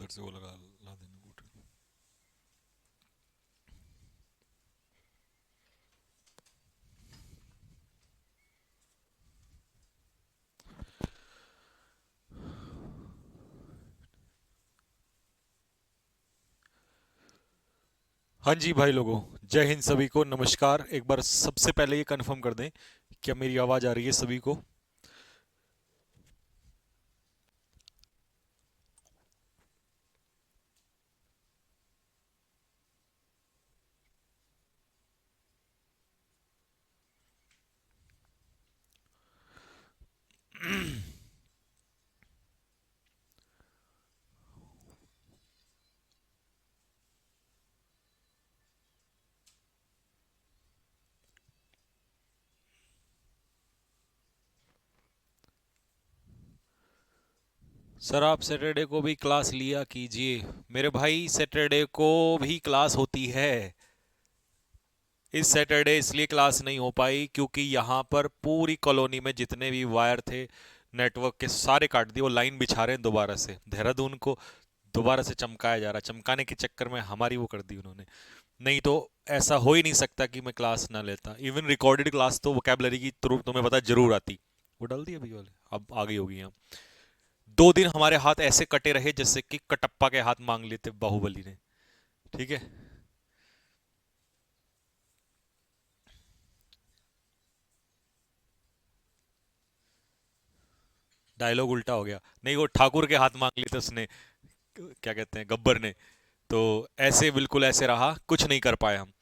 उधर से वो लगा ला देना बूट। हाँ जी भाई लोगों, जय हिंद सभी को, नमस्कार। एक बार सबसे पहले ये कंफर्म कर दें, क्या मेरी आवाज़ आ रही है सभी को? सर आप सैटरडे को भी क्लास लिया कीजिए। मेरे भाई सैटरडे को भी क्लास होती है। इस सैटरडे इसलिए क्लास नहीं हो पाई क्योंकि यहाँ पर पूरी कॉलोनी में जितने भी वायर थे नेटवर्क के सारे काट दिए। वो लाइन बिछा रहे हैं दोबारा से, देहरादून को दोबारा से चमकाया जा रहा है। चमकाने के चक्कर में हमारी वो कर दी उन्होंने। नहीं तो ऐसा हो ही नहीं सकता कि मैं क्लास ना लेता। इवन रिकॉर्डेड क्लास तो वोकेबलरी की तुम्हें पता है, जरूर आती। वो डाल दिया अभी वाले, अब आ गई होगी यहाँ। 2 दिन हमारे हाथ ऐसे कटे रहे जैसे कि कटप्पा के हाथ मांग लेते बाहुबली ने। ठीक है। डायलॉग उल्टा हो गया। नहीं, वो ठाकुर के हाथ मांग लिए थे उसने, क्या कहते हैं, गब्बर ने। तो ऐसे बिल्कुल ऐसे रहा, कुछ नहीं कर पाए हम।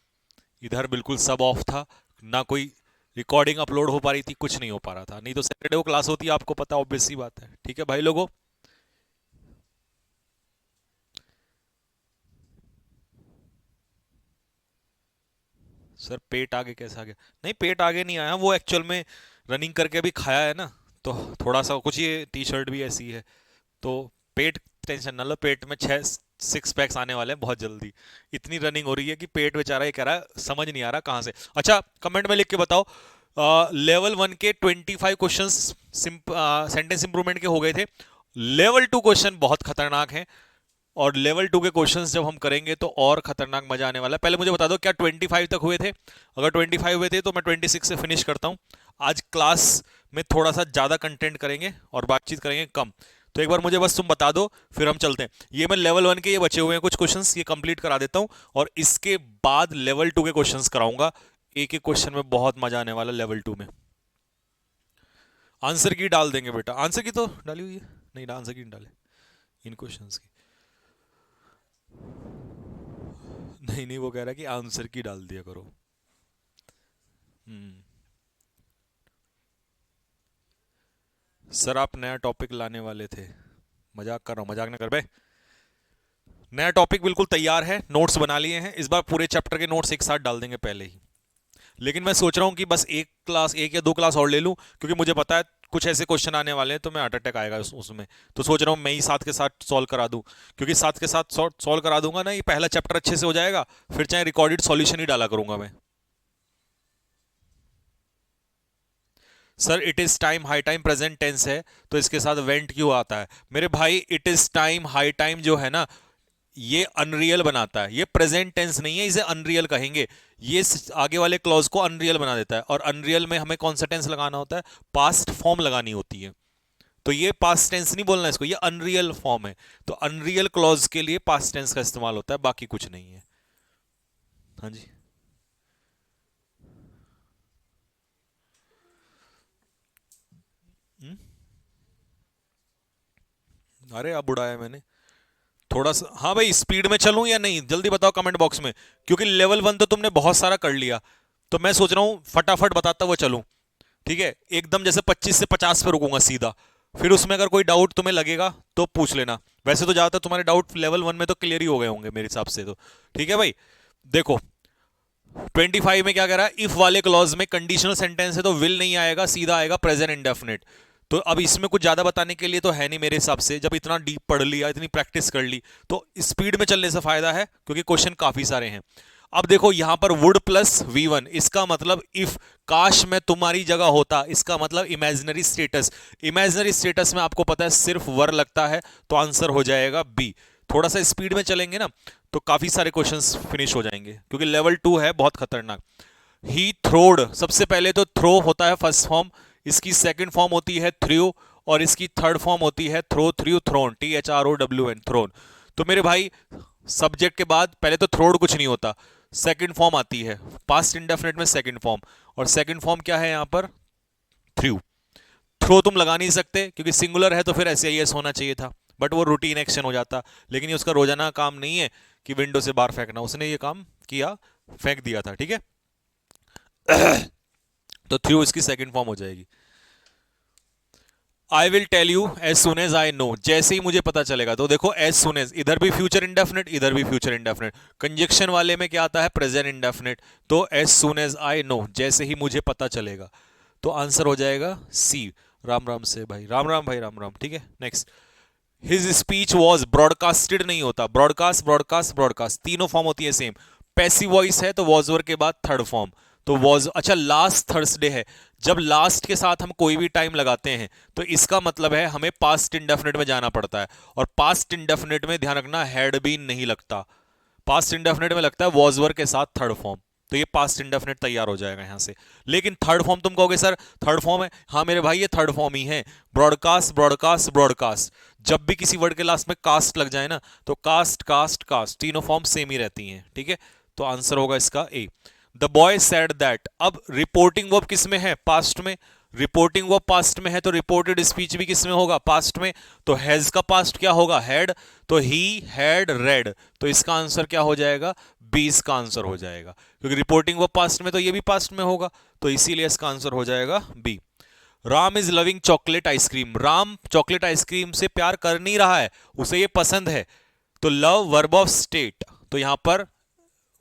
इधर बिल्कुल सब ऑफ था, ना कोई रिकॉर्डिंग अपलोड हो पा रही थी, कुछ नहीं हो पा रहा था। नहीं तो सैटरडे को क्लास होती है, आपको पता, ऑब्वियस सी बात है। ठीक है भाई लोगों। सर पेट आगे कैसे आ गया? नहीं, पेट आगे नहीं आया, वो एक्चुअल में रनिंग करके भी खाया है ना, तो थोड़ा सा कुछ, ये टी शर्ट भी ऐसी है। तो पेट, टेंशन ना लो, पेट में 6 6 पैक्स आने वाले हैं बहुत जल्दी। इतनी रनिंग हो रही है कि पेट बेचारा ये कह रहा है, समझ नहीं आ रहा कहाँ से। अच्छा, कमेंट में लिख के बताओ, लेवल 1 के 25 क्वेश्चन सेंटेंस इंप्रूवमेंट के हो गए थे। लेवल 2 क्वेश्चन बहुत खतरनाक हैं, और लेवल 2 के क्वेश्चंस जब हम करेंगे तो और खतरनाक मजा आने वाला है। पहले मुझे बता दो, क्या 25 तक हुए थे? अगर 25 हुए थे तो मैं 26 से फिनिश करता हूँ। आज क्लास में थोड़ा सा ज़्यादा कंटेंट करेंगे और बातचीत करेंगे कम। तो एक बार मुझे बस तुम बता दो, फिर हम चलते हैं। ये मैं लेवल 1 के ये बचे हुए हैं कुछ क्वेश्चंस, ये कंप्लीट करा देता हूँ, और इसके बाद लेवल 2 के क्वेश्चंस कराऊंगा। एक एक क्वेश्चन में बहुत मजा आने वाला लेवल 2 में। आंसर की डाल देंगे बेटा, आंसर की तो डाली हुई है। नहीं, आंसर की नहीं डाले इन क्वेश्चंस की। नहीं नहीं, वो कह रहा है कि आंसर की डाल दिया करो। हम्म। सर आप नया टॉपिक लाने वाले थे? मजाक कर रहा हूँ, मजाक ना कर बे। नया टॉपिक बिल्कुल तैयार है, नोट्स बना लिए हैं। इस बार पूरे चैप्टर के नोट्स एक साथ डाल देंगे पहले ही। लेकिन मैं सोच रहा हूँ कि बस एक क्लास, 1 या 2 क्लास और ले लूँ, क्योंकि मुझे पता है कुछ ऐसे क्वेश्चन आने वाले हैं तो मैं हार्ट अटैक आएगा उसमें। तो सोच रहा हूँ मैं ही साथ के साथ सॉल्व करा दूँ। क्योंकि साथ के साथ सॉल्व करा दूंगा ना, ये पहला चैप्टर अच्छे से हो जाएगा। फिर चाहे रिकॉर्डेड सॉल्यूशन ही डाला करूंगा मैं। Sir it is time high time present tense है, तो इसके साथ वेंट क्यों आता है? मेरे भाई, it is time high time जो है ना, ये अनरियल बनाता है। ये प्रेजेंट टेंस नहीं है, इसे अनरियल कहेंगे। ये आगे वाले क्लॉज को अनरियल बना देता है, और अनरियल में हमें कौन सा टेंस लगाना होता है? पास्ट फॉर्म लगानी होती है। तो ये पास्ट टेंस नहीं बोलना इसको, ये अनरियल फॉर्म है। तो अनरियल क्लॉज के लिए पास्ट टेंस का इस्तेमाल होता है, बाकी कुछ नहीं है। हाँ जी। हम्म? अरे अब उड़ाया मैंने थोड़ा सा। हाँ भाई, स्पीड में चलूं या नहीं, जल्दी बताओ कमेंट बॉक्स में। क्योंकि लेवल 1 तो तुमने बहुत सारा कर लिया, तो मैं सोच रहा हूँ फटाफट बताता हुआ चलूं। ठीक है, एकदम जैसे 25 से 50 पे रुकूंगा सीधा। फिर उसमें अगर कोई डाउट तुम्हें लगेगा तो पूछ लेना। वैसे तो ज़्यादातर तुम्हारे डाउट लेवल 1 में तो क्लियर ही हो गए होंगे मेरे हिसाब से तो। ठीक है भाई। देखो, 25 में क्या कह रहा है? इफ वाले क्लॉज में कंडीशनल सेंटेंस है तो विल नहीं आएगा, सीधा आएगा प्रेजेंट इंडेफिनिट। तो अब इसमें कुछ ज्यादा बताने के लिए तो है नहीं मेरे हिसाब से। जब इतना डीप पढ़ लिया, इतनी प्रैक्टिस कर ली, तो स्पीड में चलने से फायदा है, क्योंकि क्वेश्चन काफी सारे हैं। अब देखो यहां पर वुड प्लस V1, इसका मतलब इफ, काश मैं तुम्हारी जगह होता, इसका मतलब इमेजिनरी स्टेटस। इमेजिनरी स्टेटस में आपको पता है सिर्फ वर लगता है, तो आंसर हो जाएगा बी। थोड़ा सा स्पीड में चलेंगे ना तो काफी सारे क्वेश्चंस फिनिश हो जाएंगे, क्योंकि लेवल 2 है, बहुत खतरनाक। ही थ्रोड, सबसे पहले तो थ्रो होता है फर्स्ट फॉर्म, इसकी सेकंड फॉर्म होती है थ्रू, और इसकी थर्ड फॉर्म होती है throw threw thrown, THROWN thrown. तो मेरे भाई सब्जेक्ट के बाद पहले तो थ्रोड कुछ नहीं होता, सेकंड फॉर्म आती है पास्ट इंडेफिनिट में सेकंड फॉर्म, और सेकंड फॉर्म क्या है यहां पर, थ्रू। थ्रो तुम लगा नहीं सकते क्योंकि सिंगुलर है, तो फिर SAES होना चाहिए था, बट वो रूटीन एक्शन हो जाता, लेकिन ये उसका रोजाना काम नहीं है कि विंडो से बाहर फेंकना, उसने ये काम किया, फेंक दिया था, ठीक है। तो थ्रू इसकी सेकंड फॉर्म हो जाएगी। I will tell you as soon as I know, जैसे ही मुझे पता चलेगा। तो देखो एज सुन एज, इधर भी फ्यूचर इंडेफिनिट, इधर भी फ्यूचर इंडेफिनिट, कंजक्शन वाले में क्या आता है, प्रेजेंट इंडेफिनिट। तो as soon as I know, जैसे ही मुझे पता चलेगा, तो आंसर हो जाएगा सी। राम राम से भाई, राम राम भाई, राम राम, ठीक है। Next, his speech was, broadcasted नहीं होता, ब्रॉडकास्ट ब्रॉडकास्ट ब्रॉडकास्ट तीनों फॉर्म होती है सेम। पैसिव वॉइस है तो वॉज वर्ब के बाद थर्ड फॉर्म, तो वॉज, अच्छा लास्ट थर्सडे है, जब लास्ट के साथ हम कोई भी टाइम लगाते हैं तो इसका मतलब है हमें पास्ट इंडेफिनिट में जाना पड़ता है, और पास्ट इंडेफिनिट में ध्यान रखना हैड बीन नहीं लगता, पास्ट इंडेफिनिट में लगता है वॉज वर्ब के साथ थर्ड फॉर्म, तो ये पास्ट इंडेफिनिट तैयार हो जाएगा यहां से। लेकिन थर्ड फॉर्म तुम कहोगे सर थर्ड फॉर्म है, हाँ मेरे भाई ये थर्ड फॉर्म ही है, ब्रॉडकास्ट ब्रॉडकास्ट ब्रॉडकास्ट, जब भी किसी वर्ड के लास्ट में कास्ट लग जाए ना तो कास्ट कास्ट कास्ट तीनों फॉर्म सेम ही रहती हैं, ठीक है। तो आंसर होगा इसका ए। द बॉय सेड दैट, अब रिपोर्टिंग वर्ब किस में है, पास्ट में, रिपोर्टिंग वर्ब पास्ट में है तो रिपोर्टेड स्पीच भी किस में होगा, पास्ट में। तो हैज का पास्ट क्या होगा, हैड, तो ही हैड रेड, तो इसका आंसर क्या हो जाएगा, बी इसका आंसर हो जाएगा, क्योंकि रिपोर्टिंग वर्ब पास्ट में तो ये भी पास्ट में होगा, तो इसीलिए इसका आंसर हो जाएगा B. Ram is loving chocolate ice cream, Ram chocolate ice cream से प्यार कर नहीं रहा है, उसे ये पसंद है, तो लव वर्ब ऑफ स्टेट, तो यहां पर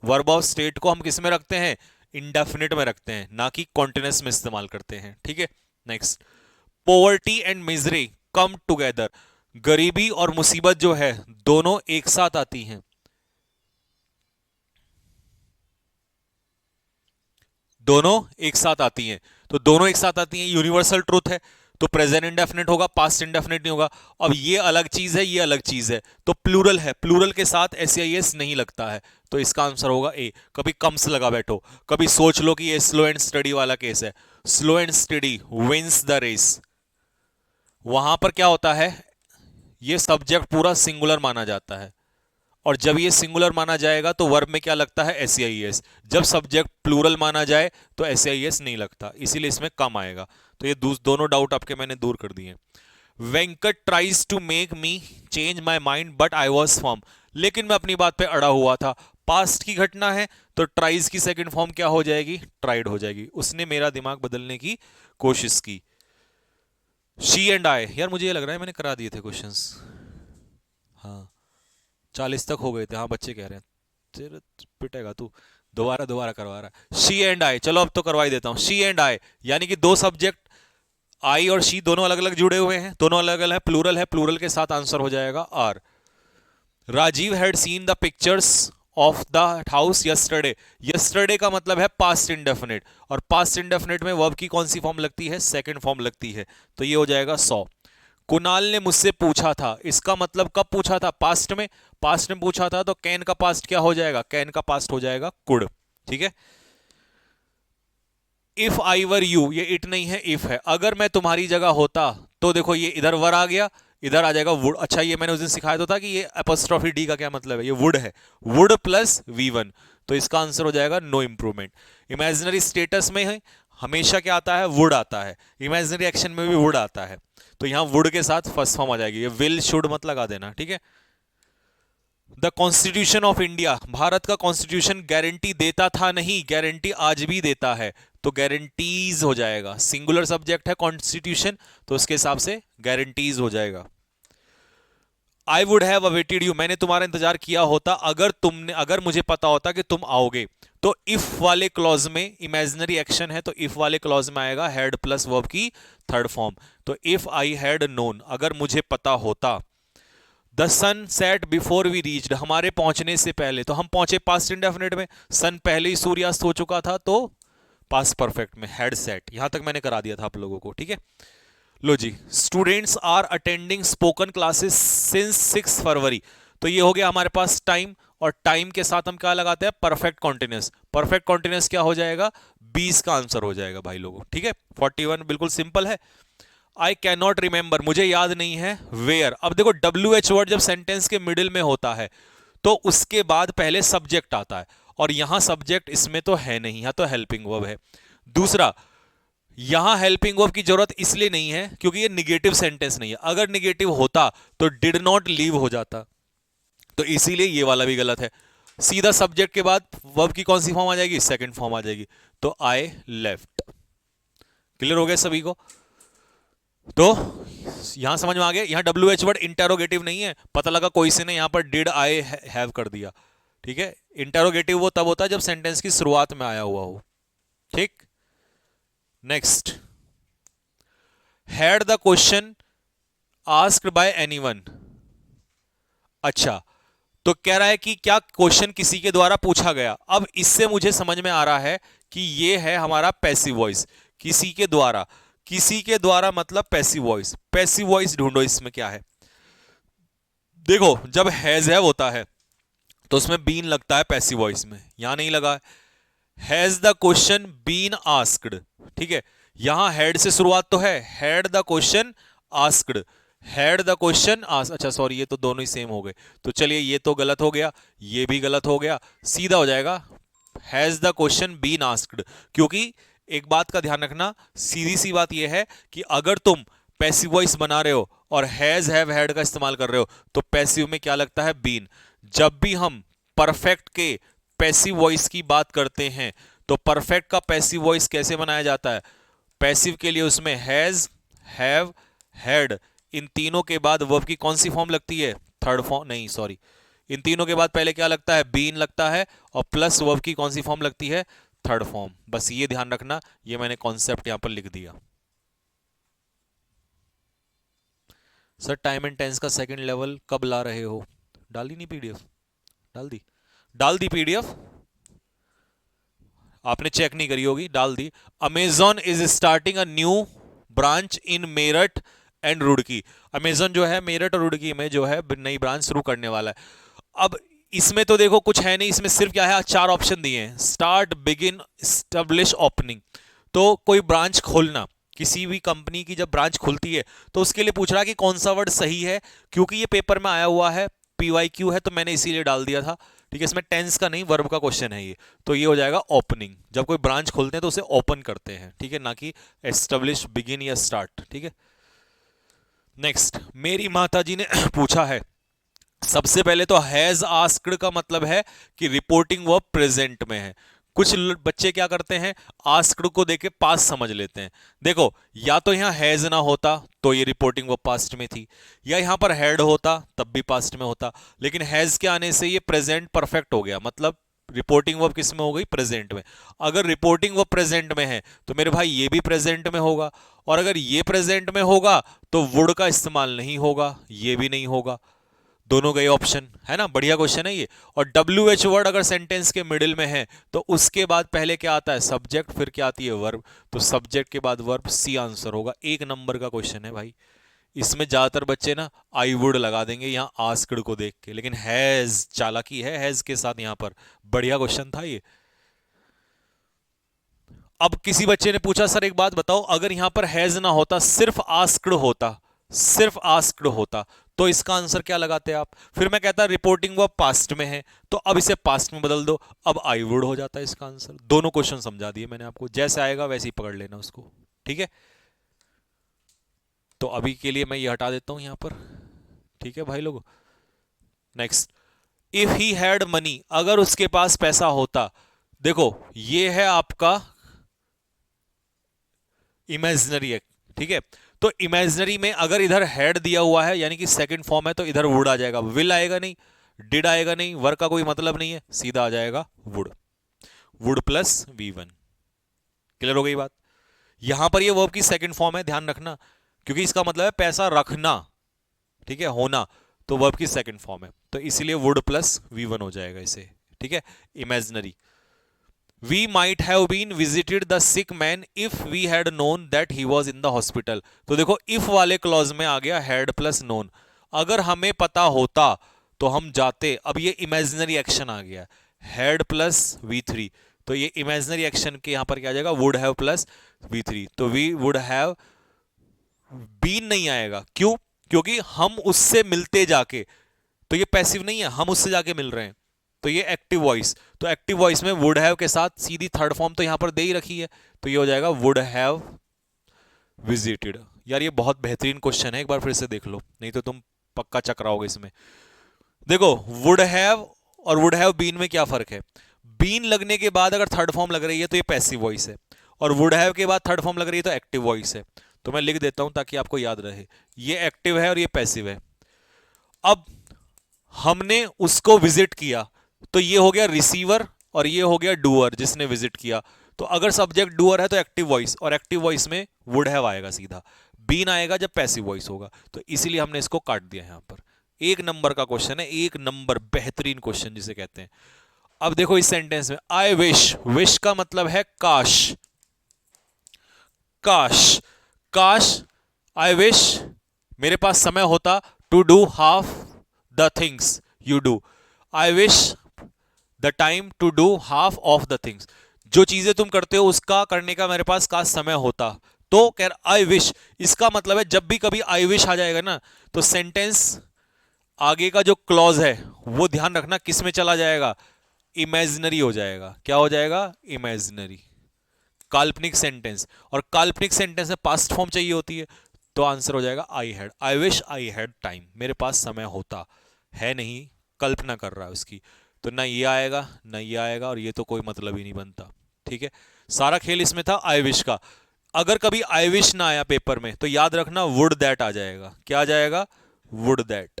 वर्ब ऑफ स्टेट को हम किस में रखते हैं, इंडेफिनिट में रखते हैं, ना कि कॉन्टिन्यूअस में इस्तेमाल करते हैं, ठीक है। Next, poverty and misery come together, गरीबी और मुसीबत जो है दोनों एक साथ आती हैं, दोनों एक साथ आती हैं, तो दोनों एक साथ आती हैं, यूनिवर्सल ट्रूथ है, तो प्रेजेंट इंडेफिनिट होगा, पास्ट इंडेफिनिट नहीं होगा। अब ये अलग चीज है, ये अलग चीज है, तो प्लूरल है, प्लूरल के साथ SAES नहीं लगता है, तो इसका आंसर होगा ए। कभी कम्स लगा बैठो, कभी सोच लो कि ये स्लो एंड स्टडी वाला केस है, slow and steady wins the race, वहां पर क्या होता है, ये सब्जेक्ट पूरा सिंगुलर माना जाता है, और जब ये सिंगुलर माना जाएगा तो वर्ब में क्या लगता है, SAES, जब सब्जेक्ट प्लूरल माना जाए तो SAES नहीं लगता, इसीलिए इसमें कम आएगा। तो ये दोनों डाउट आपके मैंने दूर कर दिए। Venkat tries to make me change my mind but I was firm, लेकिन मैं अपनी बात पे अड़ा हुआ था, पास्ट की घटना है तो ट्राइज की सेकंड फॉर्म क्या हो जाएगी, ट्राइड हो जाएगी, उसने मेरा दिमाग बदलने की कोशिश की। शी एंड आई, यार मुझे ये लग रहा है मैंने करा दिए थे क्वेश्चंस, हाँ 40 तक हो गए थे, हाँ बच्चे कह रहे हैं, तेरे पिटेगा तू, दोबारा दोबारा करवा रहा है। शी एंड आई, चलो अब तो करवा ही देता हूं, शी एंड आई यानी कि दो सब्जेक्ट आई और शी दोनों अलग अलग जुड़े हुए हैं, दोनों अलग अलग है, प्लूरल है, प्लूरल के साथ आंसर हो जाएगा R. Rajeev had seen the pictures of the house yesterday, yesterday का मतलब है पास्ट इंडेफिनिट, और पास्ट इंडेफिनिट में वर्ब की कौन सी फॉर्म लगती है, सेकंड फॉर्म लगती है, तो ये हो जाएगा 100। कुणाल ने मुझसे पूछा था, इसका मतलब कब पूछा था, पास्ट में, पास्ट में पूछा था, तो कैन का पास्ट क्या हो जाएगा, कैन का पास्ट हो जाएगा कुड, ठीक है। इफ आई वर यू, ये इट नहीं है, इफ है, अगर मैं तुम्हारी जगह होता, तो देखो ये इधर वर आ गया, इधर आ जाएगा वुड, अच्छा ये मैंने उस दिन सिखाया तो था कि ये एपोस्ट्रोफी डी का क्या मतलब है, ये वुड है, वुड प्लस V1, तो इसका आंसर हो जाएगा नो इंप्रूवमेंट। इमेजिनरी स्टेटस में है हमेशा क्या आता है, वुड आता है, इमेजिनरी एक्शन में भी वुड आता है, तो यहां वुड के साथ फर्स्ट फॉर्म आ जाएगी, ये विल शुड मत लगा देना, ठीक है। The constitution of India, Bharat का कॉन्स्टिट्यूशन गारंटी देता था नहीं, गारंटी आज भी देता है, तो गारंटीज हो जाएगा, सिंगुलर सब्जेक्ट है कॉन्स्टिट्यूशन, तो उसके हिसाब से गारंटीज हो जाएगा। I would have awaited you, मैंने तुम्हारा इंतजार किया होता, अगर मुझे पता होता कि तुम आओगे, तो इफ वाले क्लॉज में इमेजिनरी एक्शन है, तो इफ वाले क्लॉज में आएगा हैड प्लस वर्ब की थर्ड फॉर्म, तो इफ आई हैड नोन, अगर मुझे पता होता। The sun set before we reached, हमारे पहुंचने से पहले, तो हम पहुंचे पास्ट इंडेफिनिट में, सन पहले ही सूर्यास्त हो चुका था, तो पास्ट परफेक्ट में हैड सेट, यहां तक मैंने करा दिया था आप लोगों को, ठीक है। लो जी, students are attending spoken classes since 6 February, तो ये हो गया हमारे पास टाइम, और टाइम के साथ हम क्या लगाते हैं, परफेक्ट कॉन्टिन्यूस। परफेक्ट कॉन्टिन्यूस क्या हो जाएगा, 20 का आंसर हो जाएगा भाई लोगों, ठीक है। 41 बिल्कुल सिंपल है। आई कैन नॉट रिमेंबर, मुझे याद नहीं है, वेयर। अब देखो WH वर्ड जब सेंटेंस के मिडिल में होता है तो उसके बाद पहले सब्जेक्ट आता है, और यहां सब्जेक्ट इसमें तो है नहीं, यहां तो हेल्पिंग वर्ब है। दूसरा, यहां हेल्पिंग वर्ब की जरूरत इसलिए नहीं है क्योंकि ये निगेटिव सेंटेंस नहीं है, अगर निगेटिव होता तो डिड नॉट लीव हो जाता, तो इसीलिए ये वाला भी गलत है। सीधा सब्जेक्ट के बाद वर्ब की कौन सी फॉर्म आ जाएगी, सेकंड फॉर्म आ जाएगी, तो आई लेफ्ट। क्लियर हो गया सभी को? तो यहां समझ में आ गया, यहां WH वर्ड इंटेरोगेटिव नहीं है, पता लगा कोई से ने यहां पर डिड आई हैव कर दिया, ठीक है। इंटेरोगेटिव वो तब होता है जब सेंटेंस की शुरुआत में आया हुआ हो, ठीक। Next, had the question asked by anyone. अच्छा, तो कह रहा है कि क्या क्वेश्चन किसी के द्वारा पूछा गया। अब इससे मुझे समझ में आ रहा है कि ये है हमारा पैसिव वॉइस, किसी के द्वारा। किसी के द्वारा मतलब पैसिव वॉइस। पैसिव वॉइस ढूंढो, इसमें क्या है। देखो, जब हैज हैव होता है तो उसमें बीन लगता है पैसिव वॉइस में, यहां नहीं लगा। Has the question been asked, ठीक है। यहां हैड से शुरुआत तो है, had the question asked, had the question अच्छा सॉरी, ये तो दोनों ही सेम हो गए, तो चलिए ये तो गलत हो गया, ये भी गलत हो गया, सीधा हो जाएगा has the question been asked. क्योंकि एक बात का ध्यान रखना, सीधी सी बात यह है कि अगर तुम पैसिव वॉइस बना रहे हो और हैज हैव हैड का इस्तेमाल कर रहे हो तो पैसिव में क्या लगता है, बीन। जब भी हम परफेक्ट के पैसिव वॉइस की बात करते हैं तो परफेक्ट का पैसिव वॉइस कैसे बनाया जाता है, पैसिव के लिए उसमें हैज, हैव, हैड, इन तीनों के बाद वर्ब की कौन सी फॉर्म लगती है, थर्ड फॉर्म, नहीं सॉरी, इन तीनों के बाद पहले क्या लगता है, बीन लगता है, और प्लस वर्ब की कौन सी फॉर्म लगती है, थर्ड फॉर्म। बस ये ध्यान रखना, ये मैंने कॉन्सेप्ट यहां पर लिख दिया। सर टाइम एंड टेंस का सेकंड लेवल कब ला रहे हो, डाल दी नहीं पीडीएफ, डाल दी, डाल दी पीडीएफ, आपने चेक नहीं करी होगी, डाल दी। Amazon is starting a new branch in Meerut and Roorkee. Amazon जो है मेरठ और रुड़की में जो है नई ब्रांच शुरू करने वाला है। अब इसमें तो देखो कुछ है नहीं, इसमें सिर्फ क्या है, चार ऑप्शन दिए हैं, स्टार्ट, बिगिन, एस्टेब्लिश, ओपनिंग। तो कोई ब्रांच खोलना, किसी भी कंपनी की जब ब्रांच खुलती है तो उसके लिए पूछ रहा है कि कौन सा वर्ड सही है, क्योंकि ये पेपर में आया हुआ है, PYQ है, तो मैंने इसीलिए डाल दिया था, ठीक है। इसमें टेंस का नहीं, वर्ब का क्वेश्चन है ये, तो ये हो जाएगा ओपनिंग। जब कोई ब्रांच खोलते हैं तो उसे ओपन करते हैं, ठीक है, ना कि एस्टेब्लिश, बिगिन या स्टार्ट, ठीक है। नेक्स्ट, मेरी माताजी ने पूछा है। सबसे पहले तो हैज आस्क्ड का मतलब है कि रिपोर्टिंग वर्ब प्रेजेंट में है। कुछ बच्चे क्या करते हैं, आस्क्ड को देके पास्ट समझ लेते हैं। देखो, या तो यहां हैज ना होता तो ये रिपोर्टिंग वर्ब पास्ट में थी, या यहां पर हैड होता तब भी पास्ट में होता, लेकिन हैज के आने से ये प्रेजेंट परफेक्ट हो गया, मतलब रिपोर्टिंग वर्ब किस में हो गई, प्रेजेंट में। अगर रिपोर्टिंग वर्ब प्रेजेंट में है तो मेरे भाई ये भी प्रेजेंट में होगा, और अगर ये प्रेजेंट में होगा तो वुड का इस्तेमाल नहीं होगा, ये भी नहीं होगा, दोनों गए ऑप्शन, है ना। बढ़िया क्वेश्चन है ये। और WH वर्ड अगर सेंटेंस के मिडिल में है तो उसके बाद पहले क्या आता है, सब्जेक्ट, फिर क्या आती है, वर्ब, तो सब्जेक्ट के बाद वर्ब, सी आंसर होगा। एक नंबर का क्वेश्चन है भाई। इसमें ज्यादातर बच्चे ना आई वुड लगा देंगे यहां आस्क्ड को देख के, लेकिन हैज, चालाकी है हैज के साथ यहां पर। बढ़िया क्वेश्चन था ये। अब किसी बच्चे ने पूछा, सर एक बात बताओ, अगर यहां पर हैज ना होता, सिर्फ आस्क्ड होता, सिर्फ आस्क्ड होता, तो इसका आंसर क्या लगाते आप। फिर मैं कहता रिपोर्टिंग वर्ब पास्ट में है तो अब इसे पास्ट में बदल दो, अब आई वुड हो जाता है इसका आंसर। दोनों क्वेश्चन समझा दिए मैंने आपको, जैसे आएगा वैसे ही पकड़ लेना उसको, ठीक है। तो अभी के लिए मैं ये हटा देता हूं यहां पर, ठीक है भाई लोग। Next, if he had money, अगर उसके पास पैसा होता। देखो ये है आपका इमेजिनरी है, ठीक है। तो इमेजिनरी में अगर इधर हैड दिया हुआ है यानी कि सेकंड फॉर्म है तो इधर वुड आ जाएगा, विल आएगा नहीं, डिड आएगा नहीं, वर्क का कोई मतलब नहीं है, सीधा आ जाएगा would, would plus V1। Clear हो गई बात। यहां पर ये वर्ब की सेकंड फॉर्म है, ध्यान रखना, क्योंकि इसका मतलब है पैसा रखना, ठीक है, होना, तो वर्ब की सेकंड फॉर्म है, तो इसीलिए वुड प्लस V1 हो जाएगा इसे, ठीक है। Imaginary, We might have been visited the sick man if we had known that he was in the hospital। तो देखो if वाले क्लॉज में आ गया had प्लस known। अगर हमें पता होता तो हम जाते, अब ये इमेजिनरी एक्शन आ गया, हैड प्लस V3, तो ये इमेजिनरी एक्शन के यहां पर क्या आ जाएगा, वुड हैव प्लस V3, तो वी वुड हैव बीन नहीं आएगा, क्यों, क्योंकि हम उससे मिलते जाके, तो ये पैसिव नहीं है, हम उससे जाके मिल रहे हैं, तो ये एक्टिव वॉइस, तो एक्टिव वॉइस में वुड हैव के साथ सीधी थर्ड फॉर्म तो यहां पर दे ही रखी है, तो ये हो जाएगा वुड हैव विजिटेड। यार ये बहुत बेहतरीन क्वेश्चन है, एक बार फिर से देख लो, नहीं तो तुम पक्का चकराओगे इसमें। देखो वुड हैव और वुड हैव बीन में क्या फर्क है, बीन लगने के बाद अगर थर्ड फॉर्म लग रही है तो ये पैसिव वॉइस है, और वुड हैव के बाद थर्ड फॉर्म लग रही है तो एक्टिव वॉइस है। तो मैं लिख देता हूं ताकि आपको याद रहे, ये एक्टिव है और ये पैसिव है। अब हमने उसको विजिट किया, तो ये हो गया रिसीवर और ये हो गया डूअर जिसने विजिट किया, तो अगर सब्जेक्ट डूअर है तो एक्टिव वॉइस, और एक्टिव वॉइस में वुड हैव आएगा सीधा, बीन आएगा जब पैसिव वॉइस होगा, तो इसीलिए हमने इसको काट दिया यहां पर। एक नंबर का क्वेश्चन है, एक नंबर बेहतरीन क्वेश्चन जिसे कहते हैं। अब देखो इस सेंटेंस में आई विश, विश का मतलब है काश, काश, काश, आई विश मेरे पास समय होता to do half the things you do, I wish the time to do half of the things, जो चीजें तुम करते हो उसका करने का मेरे पास काश समय होता, तो कह आई विश, इसका मतलब है जब भी कभी आई विश आ जाएगा ना, तो सेंटेंस आगे का जो क्लॉज है वो ध्यान रखना किस में चला जाएगा, इमेजिनरी हो जाएगा, क्या हो जाएगा, इमेजिनरी, काल्पनिक सेंटेंस, और काल्पनिक सेंटेंस में पास्ट फॉर्म चाहिए होती है, तो आंसर हो जाएगा I had, I wish I had time, मेरे पास समय होता है, नहीं कल्पना कर रहा है उसकी, तो ना ये आएगा ना ये आएगा, और ये तो कोई मतलब ही नहीं बनता। ठीक है, सारा खेल इसमें था आई विश का। अगर कभी आई विश ना आया पेपर में तो याद रखना वुड दैट आ जाएगा, क्या आ जाएगा, वुड दैट,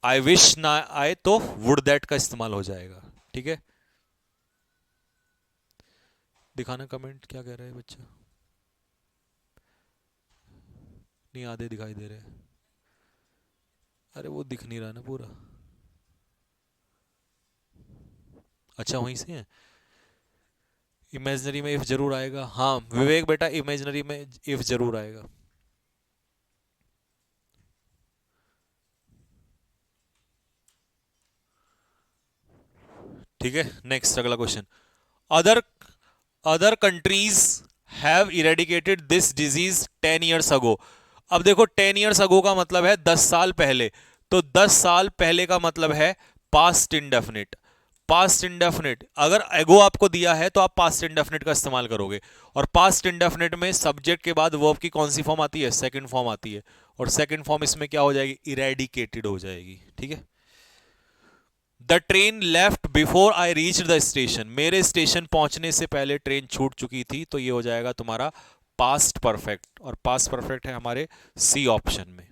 आई विश ना आए तो वुड दैट का इस्तेमाल हो जाएगा। ठीक है, दिखाना कमेंट क्या कह रहा है बच्चा, नहीं आधे दिखाई दे रहे हैं, अरे वो दिख नहीं रहा ना पूरा, अच्छा वहीं से है, इमेजिनरी में इफ जरूर आएगा, हाँ विवेक बेटा इमेजिनरी में इफ जरूर आएगा। ठीक है, नेक्स्ट अगला question, other other countries have eradicated this disease 10 years ago। अब देखो 10 years ago का मतलब है 10 साल पहले, तो 10 साल पहले का मतलब है पास्ट इंडेफिनिट, पास्ट इंडेफिनिट अगर एगो आपको दिया है तो आप पास्ट इंडेफिनिट का इस्तेमाल करोगे, और पास्ट इंडेफिनिट में सब्जेक्ट के बाद वर्ब की कौन सी फॉर्म आती है, सेकंड फॉर्म आती है, और सेकंड फॉर्म इसमें क्या हो जाएगी, इरेडिकेटेड हो जाएगी। ठीक है, the train left before I reach the station, मेरे स्टेशन पहुंचने से पहले ट्रेन छूट चुकी थी, तो ये हो जाएगा तुम्हारा पास्ट परफेक्ट, और पास्ट परफेक्ट है हमारे सी ऑप्शन में।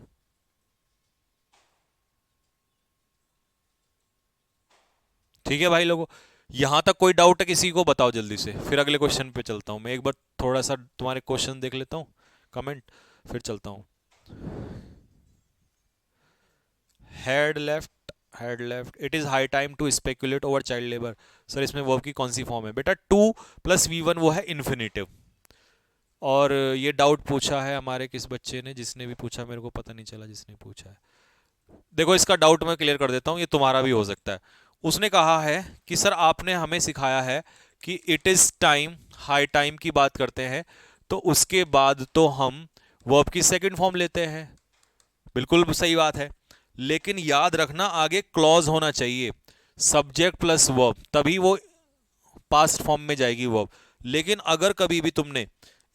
ठीक है भाई लोगों, यहां तक कोई डाउट है किसी को, बताओ जल्दी से, फिर अगले क्वेश्चन पे चलता हूं मैं, एक बार थोड़ा सा तुम्हारे क्वेश्चन देख लेता हूं, कमेंट, फिर चलता हूं। Had left, had left, it is high time to speculate over child labour, sir इसमें वर्ब की कौन सी फॉर्म है बेटा, टू प्लस V1 वो है इन्फिनेटिव, और ये डाउट पूछा है हमारे किस बच्चे ने, जिसने भी पूछा मेरे को पता नहीं चला जिसने पूछा है। देखो इसका डाउट मैं क्लियर कर देता हूँ, ये तुम्हारा भी हो सकता है। उसने कहा है कि सर आपने हमें सिखाया है कि it is time, high time की बात करते हैं तो उसके बाद तो हम वर्ब की सेकंड फॉर्म लेते हैं, बिल्कुल सही बात है, लेकिन याद रखना आगे क्लॉज होना चाहिए, सब्जेक्ट प्लस वर्ब, तभी वो पास्ट फॉर्म में जाएगी वर्ब। लेकिन अगर कभी भी तुमने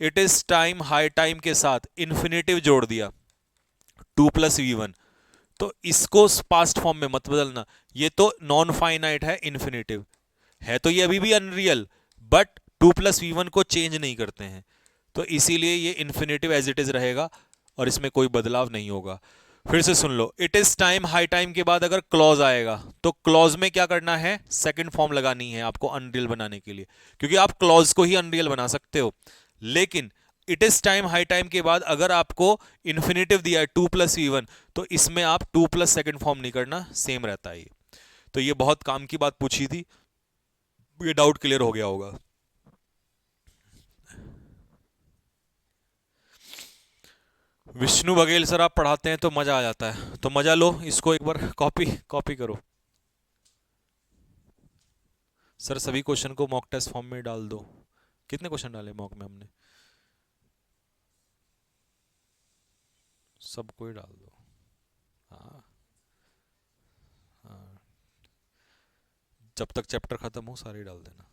it is time high time के साथ इन्फिनेटिव जोड़ दिया 2 + V1, तो इसको पास्ट फॉर्म में मत बदलना, ये तो नॉन फाइनाइट है, इन्फिनेटिव है, तो ये अभी भी अनरियल, बट 2 + V1 को चेंज नहीं करते हैं, तो इसीलिए ये इन्फिनेटिव एज इट इज रहेगा और इसमें कोई बदलाव नहीं होगा। फिर से सुन लो, it is time high time के बाद अगर क्लॉज आएगा तो क्लॉज में क्या करना है, सेकंड फॉर्म लगानी है आपको अनरियल बनाने के लिए, क्योंकि आप क्लॉज को ही अनरियल बना सकते हो, लेकिन it is time high time के बाद अगर आपको इन्फिनेटिव दिया है 2 + V1, तो इसमें आप 2 + सेकंड फॉर्म नहीं करना, सेम रहता है ये। तो ये बहुत काम की बात पूछी थी, ये डाउट क्लियर हो गया होगा। विष्णु बघेल सर, आप पढ़ाते हैं तो मजा आ जाता है, तो मजा लो, इसको एक बार कॉपी कॉपी करो। सर सभी क्वेश्चन को मॉक टेस्ट फॉर्म में डाल दो। कितने क्वेश्चन डाले मॉक में हमने? सबको ही डाल दो। हाँ। हाँ, जब तक चैप्टर खत्म हो सारे ही डाल देना।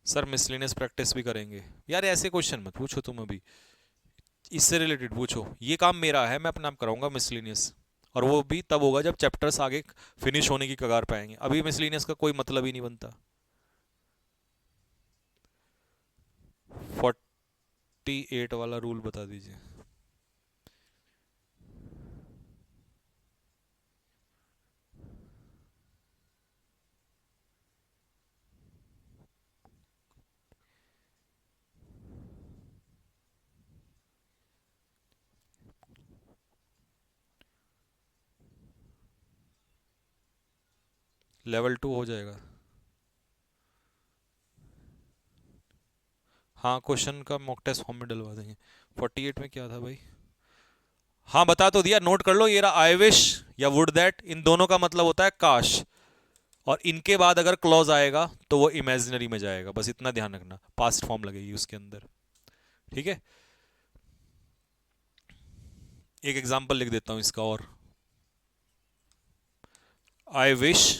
सर मिसलेनियस प्रैक्टिस भी करेंगे। यार ऐसे क्वेश्चन मत पूछो तुम अभी, इससे रिलेटेड पूछो। ये काम मेरा है, मैं अपना आप कराऊंगा मिसलेनियस, और वो भी तब होगा जब चैप्टर्स आगे फिनिश होने की कगार पे आएंगे। अभी मिसलेनियस का कोई मतलब ही नहीं बनता। 48 वाला रूल बता दीजिए। लेवल 2 हो जाएगा। हाँ, क्वेश्चन का मॉक टेस्ट फॉर्म में डलवा देंगे। 48 में क्या था भाई? हाँ बता तो दिया, नोट कर लो। ये रहा, आई विश या वुड दैट, इन दोनों का मतलब होता है काश, और इनके बाद अगर क्लॉज आएगा तो वो इमेजिनरी में जाएगा, बस इतना ध्यान रखना, पास्ट फॉर्म लगेगी उसके अंदर। ठीक है, एक एग्जांपल लिख देता हूं इसका और। I wish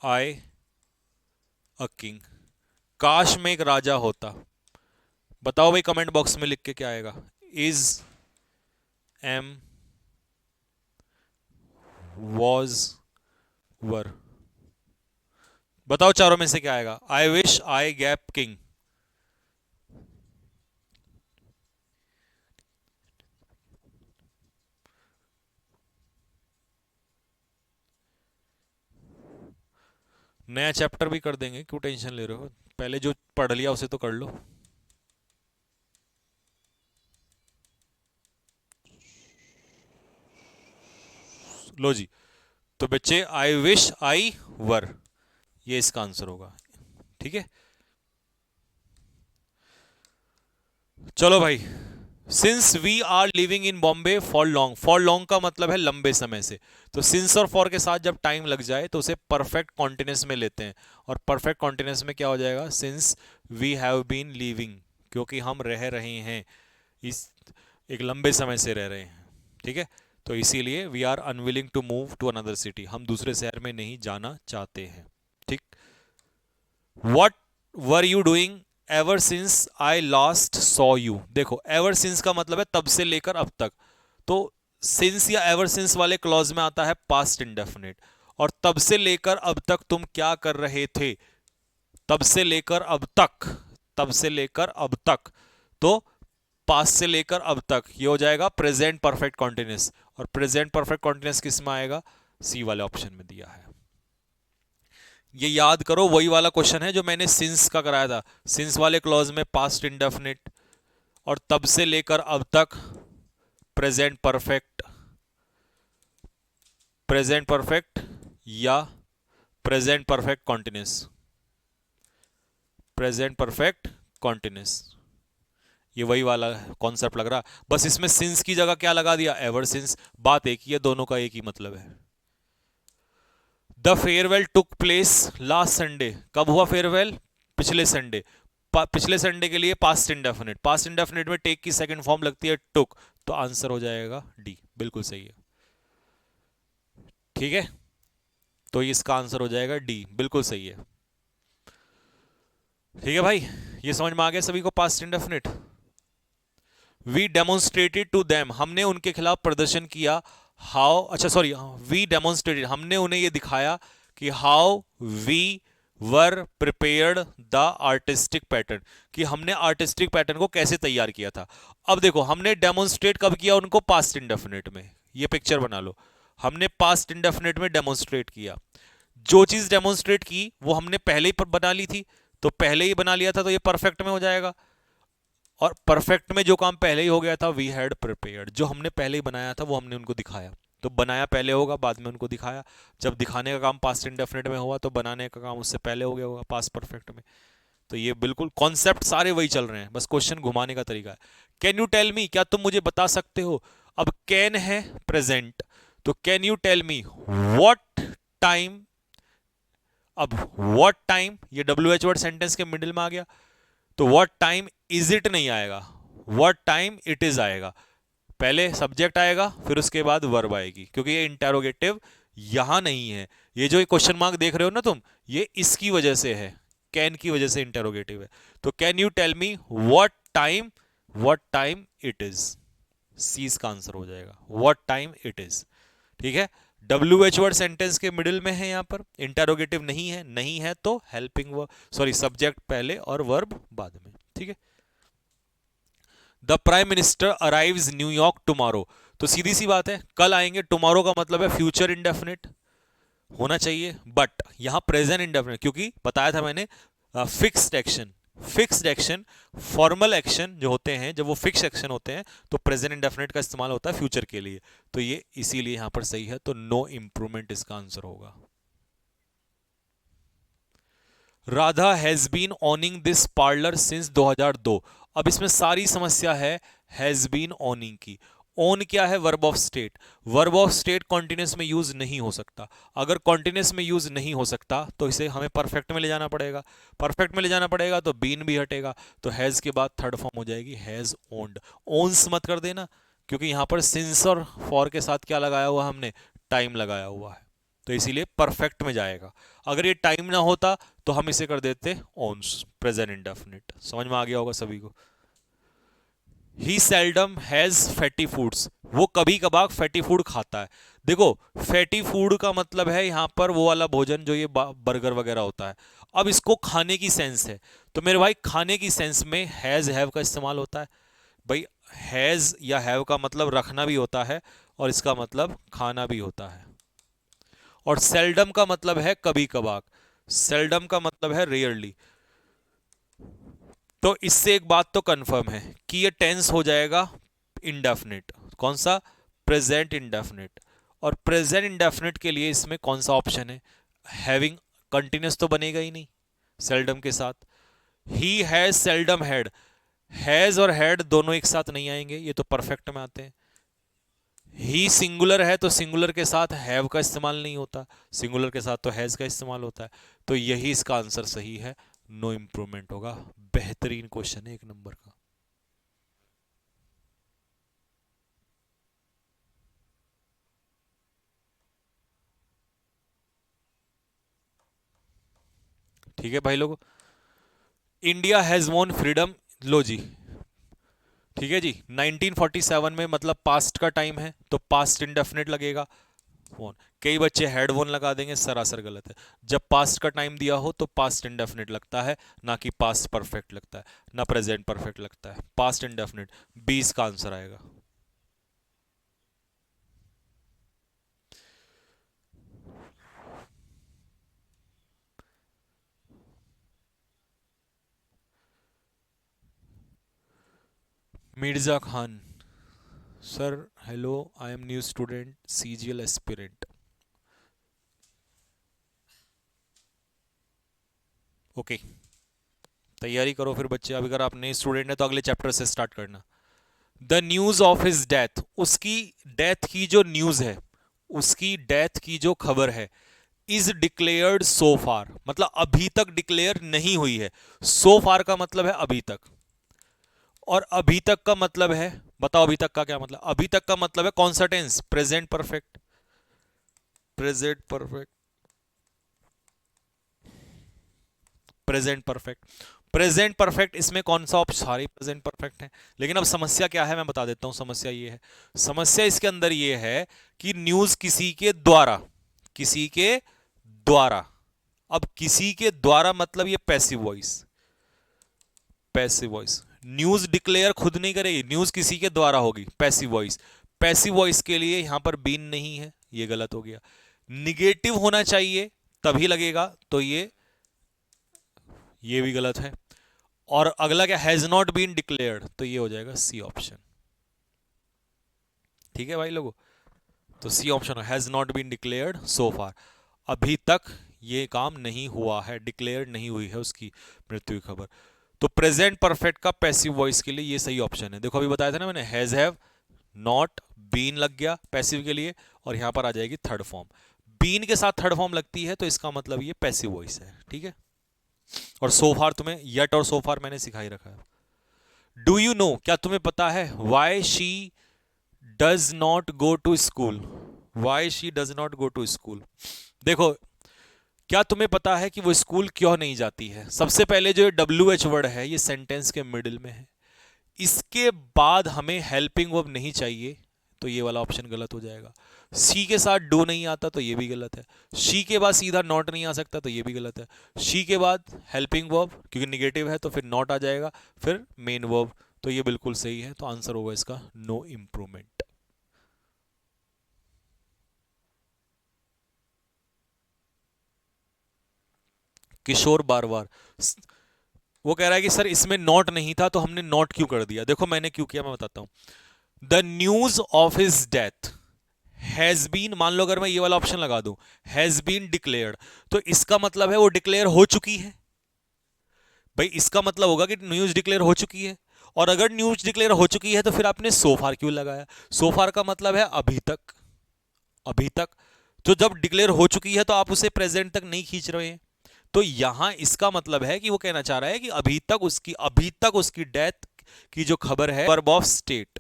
I a king, काश में एक राजा होता। बताओ भाई कमेंट बॉक्स में लिख के क्या आएगा? इज, एम, वॉज, वर। बताओ चारों में से क्या आएगा? I wish I gap king. नया चैप्टर भी कर देंगे, क्यों टेंशन ले रहे हो? पहले जो पढ़ लिया उसे तो कर लो। लो जी, तो बच्चे आई विश आई वर, ये इसका आंसर होगा। ठीक है, चलो भाई। Since we are living in Bombay for long, for long का मतलब है लंबे समय से, तो सिंस और फॉर के साथ जब टाइम लग जाए तो उसे परफेक्ट कॉन्टिन्यूस में लेते हैं, और परफेक्ट कॉन्टिन्यूस में क्या हो जाएगा? Since we have been living, क्योंकि हम रह रहे हैं, इस एक लंबे समय से रह रहे हैं। ठीक है, तो इसीलिए we are unwilling to move to another city, हम दूसरे शहर में नहीं जाना चाहते हैं। ठीक। What were you doing ever since I last saw you. देखो एवर सिंस का मतलब है तब से लेकर अब तक, तो सिंस या एवर सिंस वाले क्लॉज में आता है पास्ट इंडेफिनिट, और तब से लेकर अब तक तुम क्या कर रहे थे? तब से लेकर अब तक, तब से लेकर अब तक, तो पास्ट से लेकर अब तक, ये हो जाएगा प्रेजेंट परफेक्ट कॉन्टिन्यूस, और प्रेजेंट परफेक्ट कॉन्टिन्यूस किस में आएगा? सी वाले ऑप्शन में दिया है। ये याद करो, वही वाला क्वेश्चन है जो मैंने सिंस का कराया था। सिंस वाले क्लॉज में पास्ट इंडेफिनिट, और तब से लेकर अब तक प्रेजेंट परफेक्ट, प्रेजेंट परफेक्ट या present perfect continuous, present perfect continuous, ये वही वाला कॉन्सेप्ट लग रहा। बस इसमें सिंस की जगह क्या लगा दिया? Ever since. बात एक ही है, दोनों का एक ही मतलब है। The farewell took place last Sunday, कब हुआ फेयरवेल? पिछले संडे। पिछले संडे के लिए पास्ट इंडेफिनिट, पास्ट इंडेफिनिट में टेक की सेकंड फॉर्म लगती है टुक, तो आंसर हो जाएगा डी, बिल्कुल सही है। ठीक है, तो इसका आंसर हो जाएगा डी, बिल्कुल सही है। ठीक है भाई, ये समझ में आ गया सभी को? Past indefinite. We demonstrated to them, हमने उनके खिलाफ प्रदर्शन किया। हाउ, अच्छा सॉरी, वी डेमोन्स्ट्रेटेड, हमने उन्हें यह दिखाया कि how we were prepared the artistic pattern, कि हमने आर्टिस्टिक पैटर्न को कैसे तैयार किया था। अब देखो हमने डेमोन्स्ट्रेट कब किया उनको? पास्ट इंडेफिनिट में। ये पिक्चर बना लो, हमने पास्ट इंडेफिनिट में डेमोन्स्ट्रेट किया। जो चीज डेमोन्स्ट्रेट की वो हमने पहले ही बना ली थी, तो पहले ही बना लिया था, तो ये परफेक्ट में हो जाएगा। और परफेक्ट में जो काम पहले ही हो गया था, वी हैड प्रिपेयर्ड, जो हमने पहले ही बनाया था वो हमने उनको दिखाया। तो बनाया पहले होगा, बाद में उनको दिखाया। जब दिखाने का काम पास्ट इंडेफिनिट में हुआ तो बनाने का काम उससे पहले हो गया होगा पास्ट परफेक्ट में। तो ये बिल्कुल कॉन्सेप्ट सारे वही चल रहे हैं, बस क्वेश्चन घुमाने का तरीका है। कैन यू टेल मी, क्या तुम मुझे बता सकते हो। अब कैन है प्रेजेंट, तो can you tell me what time. अब व्हाट टाइम ये डब्ल्यू एच वर्ड सेंटेंस के मिडिल में आ गया, तो व्हाट टाइम इज इट नहीं आएगा, व्हाट टाइम इट इज आएगा। पहले सब्जेक्ट आएगा फिर उसके बाद वर्ब आएगी, क्योंकि ये इंटेरोगेटिव यहां नहीं है। ये जो क्वेश्चन मार्क देख रहे हो ना तुम, ये इसकी वजह से है, कैन की वजह से इंटेरोगेटिव है। तो can you tell me what time it is, see इसका आंसर हो जाएगा, व्हाट टाइम इट इज। ठीक है, डब्ल्यू एच वर्ड सेंटेंस के मिडिल में है, यहां पर इंटेरोगेटिव नहीं है, नहीं है तो हेल्पिंग वर्ब, सॉरी सब्जेक्ट पहले और वर्ब बाद में। ठीक है, the prime minister arrives New York tomorrow, तो सीधी सी बात है कल आएंगे, टुमारो का मतलब है फ्यूचर इंडेफिनिट होना चाहिए, बट यहां प्रेजेंट इंडेफिनिट, क्योंकि बताया था मैंने fixed action, fixed action, formal action जो होते हैं, जब वो फिक्स एक्शन होते हैं तो प्रेजेंट इंडेफिनिट का इस्तेमाल होता है फ्यूचर के लिए, तो ये इसीलिए यहां पर सही है, तो नो इंप्रूवमेंट इसका आंसर होगा। Radha has been owning this parlour since 2002। अब इसमें सारी समस्या है हैज बीन ओनिंग की। ओन क्या है, verb of state, verb of state continuous में यूज नहीं हो सकता, अगर कॉन्टिन्यूस में यूज नहीं हो सकता तो इसे हमें परफेक्ट में ले जाना पड़ेगा, परफेक्ट में ले जाना पड़ेगा तो बीन भी हटेगा, तो हैज के बाद थर्ड फॉर्म हो जाएगी हैज ओन्ड। ओन्स मत कर देना, क्योंकि यहां पर सिंस और फॉर के साथ क्या लगाया हुआ हमने, टाइम लगाया हुआ है, तो इसीलिए परफेक्ट में जाएगा। अगर ये टाइम ना होता तो हम इसे कर देते ऑन्स, प्रेजेंट इंडेफिनिट। समझ में आ गया होगा सभी को। ही सेल्डम हैज फैटी फूड्स, वो कभी कभार फैटी फूड खाता है। देखो फैटी फूड का मतलब है यहां पर वो वाला भोजन जो ये बर्गर वगैरह होता है। अब इसको खाने की सेंस है, तो मेरे भाई खाने की सेंस में हैज हैव का इस्तेमाल होता है। भाई हैज या हैव का मतलब रखना भी होता है और इसका मतलब खाना भी होता है। और सेल्डम का मतलब है कभी कभार, सेल्डम का मतलब है रेयरली। तो इससे एक बात तो कंफर्म है कि ये टेंस हो जाएगा इंडेफिनिट, कौन सा, प्रेजेंट इंडेफिनिट। और प्रेजेंट इंडेफिनिट के लिए इसमें कौन सा ऑप्शन है, हैविंग, कंटिन्यूस तो बनेगा ही नहीं सेल्डम के साथ। He has seldom had, has और हैड दोनों एक साथ नहीं आएंगे, ये तो परफेक्ट में आते हैं। ही सिंगुलर है तो सिंगुलर के साथ हैव का इस्तेमाल नहीं होता, सिंगुलर के साथ तो हैज का इस्तेमाल होता है, तो यही इसका आंसर सही है, नो इंप्रूवमेंट होगा। बेहतरीन क्वेश्चन है, एक नंबर का। ठीक है भाई लोगों, इंडिया हैज वॉन फ्रीडम, लो जी, ठीक है जी, 1947 में मतलब पास्ट का टाइम है तो पास्ट इंडेफिनिट लगेगा, वॉन। कई बच्चे हेड वॉन लगा देंगे, सरासर गलत है। जब पास्ट का टाइम दिया हो तो पास्ट इंडेफिनिट लगता है, ना कि पास्ट परफेक्ट लगता है, ना प्रेजेंट परफेक्ट लगता है, पास्ट इंडेफिनिट, 20 का आंसर आएगा। Mirza Khan, sir hello, I am new student CGL aspirant. Okay, तैयारी करो फिर बच्चे, अब अगर आप नए स्टूडेंट हैं तो अगले चैप्टर से स्टार्ट करना। The news of his death, उसकी डेथ की जो न्यूज है, उसकी डेथ की जो खबर है, इज डिक्लेयर्ड सो फार, मतलब अभी तक डिक्लेयर नहीं हुई है। सो फार का मतलब है अभी तक, और अभी तक का मतलब है, बताओ अभी तक का क्या मतलब, अभी तक का मतलब है कौन सा tense, present perfect, present perfect, present perfect, present perfect. इसमें कौन सा ऑप्शन, सारे प्रेजेंट परफेक्ट हैं। लेकिन अब समस्या क्या है मैं बता देता हूं, समस्या ये है, समस्या इसके अंदर ये है कि न्यूज किसी के द्वारा, किसी के द्वारा। अब किसी के द्वारा मतलब ये passive voice, passive voice, news declare खुद नहीं करेगी, न्यूज किसी के द्वारा होगी, पैसिव वॉइस। पैसिव वॉइस के लिए यहां पर बीन नहीं है, ये गलत हो गया। निगेटिव होना चाहिए तभी लगेगा, तो ये भी गलत है। और अगला क्या, हैज नॉट बीन डिक्लेयर्ड, तो ये हो जाएगा सी ऑप्शन। ठीक है भाई लोगों, तो C option has not been declared so far, अभी तक ये काम नहीं हुआ है, डिक्लेयर नहीं हुई है उसकी मृत्यु की खबर। तो प्रेजेंट परफेक्ट का पैसिव वॉइस के लिए ये सही ऑप्शन है। देखो अभी बताया था ना मैंने, हैज, हैव, नॉट, बीन लग गया पैसिव के लिए, और यहां पर आ जाएगी थर्ड फॉर्म। बीन के साथ थर्ड फॉर्म लगती है तो इसका मतलब ये पैसिव वॉइस है, ठीक है। और सो फार तुम्हें यट और सो फार मैंने सिखा ही रखा है। डू यू नो, क्या तुम्हें पता है, why she does not go to school, why she does not go to school. देखो, क्या तुम्हें पता है कि वो स्कूल क्यों नहीं जाती है? सबसे पहले जो डब्ल्यू एच वर्ड है ये सेंटेंस के मिडिल में है, इसके बाद हमें हेल्पिंग वर्ब नहीं चाहिए, तो ये वाला ऑप्शन गलत हो जाएगा। सी के साथ डू नहीं आता तो ये भी गलत है। शी के बाद सीधा नॉट नहीं आ सकता तो ये भी गलत है। शी के बाद हेल्पिंग वर्ब क्योंकि निगेटिव है तो फिर नॉट आ जाएगा, फिर मेन वर्ब, तो ये बिल्कुल सही है। तो आंसर होगा इसका नो इंप्रूवमेंट। किशोर बार बार, वो कह रहा है कि सर इसमें नॉट नहीं था तो हमने नॉट क्यों कर दिया। देखो मैंने क्यों किया, मैं बताता हूं। The news of his death has been, मान लो अगर मैं ये वाला ऑप्शन लगा दूं, हैज बीन डिक्लेयर्ड, तो इसका मतलब है वो डिक्लेयर हो चुकी है। भाई इसका मतलब होगा कि न्यूज डिक्लेयर हो चुकी है, और अगर न्यूज डिक्लेयर हो चुकी है तो फिर आपने सोफार क्यों लगाया? सोफार का मतलब है अभी तक, अभी तक। तो जब डिक्लेयर हो चुकी है तो आप उसे प्रेजेंट तक नहीं खींच रहे हैं। तो यहां इसका मतलब है कि वो कहना चाह रहा है कि अभी तक उसकी डेथ की जो खबर है, verb of state,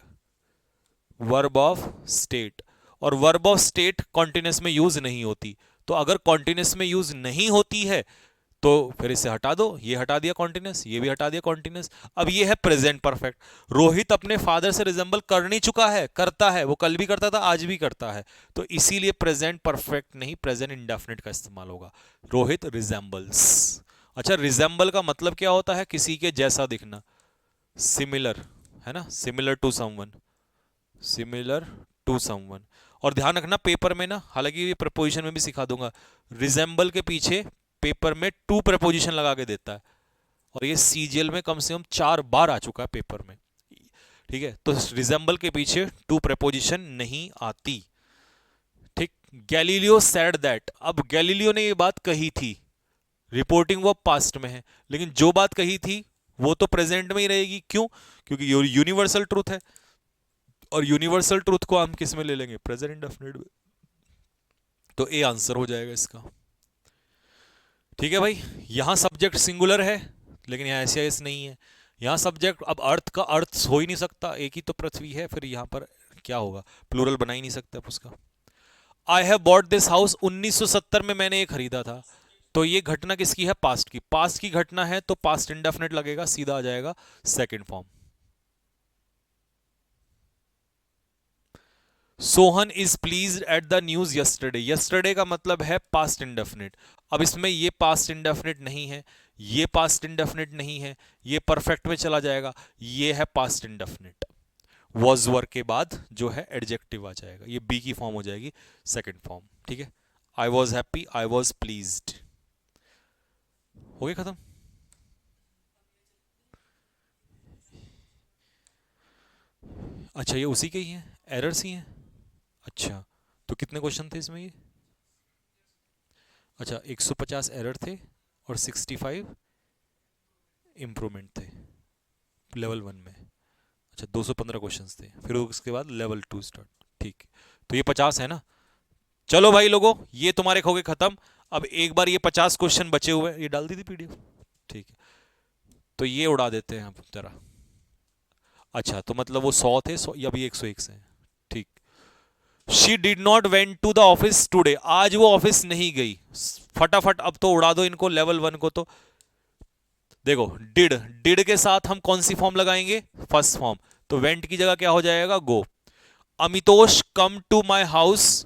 verb of state, और वर्ब ऑफ स्टेट कॉन्टिन्यूस में यूज नहीं होती। तो अगर कॉन्टिन्यूस में यूज नहीं होती है तो फिर इसे हटा दो, ये हटा दिया कॉन्टिन्यूस, ये भी हटा दिया कॉन्टिन्यूस। अब ये है प्रेजेंट परफेक्ट। रोहित अपने फादर से रिजेंबल कर नहीं चुका है, करता है, वो कल भी करता था आज भी करता है, तो इसीलिए प्रेजेंट परफेक्ट नहीं प्रेजेंट इंडेफिनिट का इस्तेमाल होगा। रोहित रिजेंबल्स। अच्छा, रिजेंबल का मतलब क्या होता है? किसी के जैसा दिखना, सिमिलर, है ना, similar to someone, similar to someone. और ध्यान रखना पेपर में ना, हालांकि ये प्रपोजिशन में भी सिखा दूंगा, रिजेंबल के पीछे पेपर में टू प्रपोजिशन लगा के देता है, और ये सीजीएल में कम से कम 4 बार आ चुका है पेपर में, ठीक है। तो रिजेंबल के पीछे टू प्रपोजिशन नहीं आती, ठीक। गैलीलियो सेड दैट, अब गैलीलियो ने ये बात कही थी, रिपोर्टिंग वो पास्ट में है, लेकिन जो बात कही थी वो तो प्रेजेंट में ही रहेगी। क्यों? क्योंकि यूनिवर्सल ट्रूथ है, और यूनिवर्सल ट्रूथ को हम किस में ले लेंगे? प्रेजेंट इंडेफिनिट में। तो ए आंसर हो जाएगा इसका, ठीक है भाई। यहां सब्जेक्ट सिंगुलर है लेकिन यहां ऐसे एस नहीं है। यहां सब्जेक्ट, अब अर्थ का अर्थ हो ही नहीं सकता, एक ही तो पृथ्वी है, फिर यहां पर क्या होगा? प्लूरल बना ही नहीं सकते आप उसका। I have bought this house, 1970 में मैंने ये खरीदा था, तो ये घटना किसकी है? पास्ट की, पास्ट की घटना है तो पास्ट इंडेफिनिट लगेगा, सीधा आ जाएगा second form. Sohan is pleased at the news yesterday, yesterday का मतलब है पास्ट इंडेफिनिट। अब इसमें ये पास्ट इंडेफिनिट नहीं है, ये पास्ट इंडेफिनिट नहीं है, ये परफेक्ट में चला जाएगा, ये है पास्ट इंडेफिनिट। वॉज वर के बाद जो है एडजेक्टिव आ जाएगा, ये बी की फॉर्म हो जाएगी, सेकंड फॉर्म, ठीक है। I was happy, I was pleased, हो गया खत्म। अच्छा ये उसी के ही हैं, एरर्स ही हैं। अच्छा, तो कितने क्वेश्चन थे इसमें ये? अच्छा, 150 एरर थे और 65 इम्प्रूवमेंट थे लेवल 1 में। अच्छा, 215 क्वेश्चंस थे, फिर उसके बाद लेवल 2 स्टार्ट, ठीक। तो ये 50 है ना। चलो भाई लोगों, ये तुम्हारे हो गए खत्म। अब एक बार ये 50 क्वेश्चन बचे हुए, ये डाल दी थी पीडीएफ, ठीक है। तो ये उड़ा देते हैं अब जरा। अच्छा, तो मतलब वो 100 थे, 100 या भी 101 से, ठीक। She did not went to the office today, आज वो ऑफिस नहीं गई। फटाफट अब तो उड़ा दो इनको, लेवल 1 को। तो देखो, डिड, डिड के साथ हम कौन सी फॉर्म लगाएंगे? फर्स्ट फॉर्म, तो वेंट की जगह क्या हो जाएगा? Go. Amitosh come to my house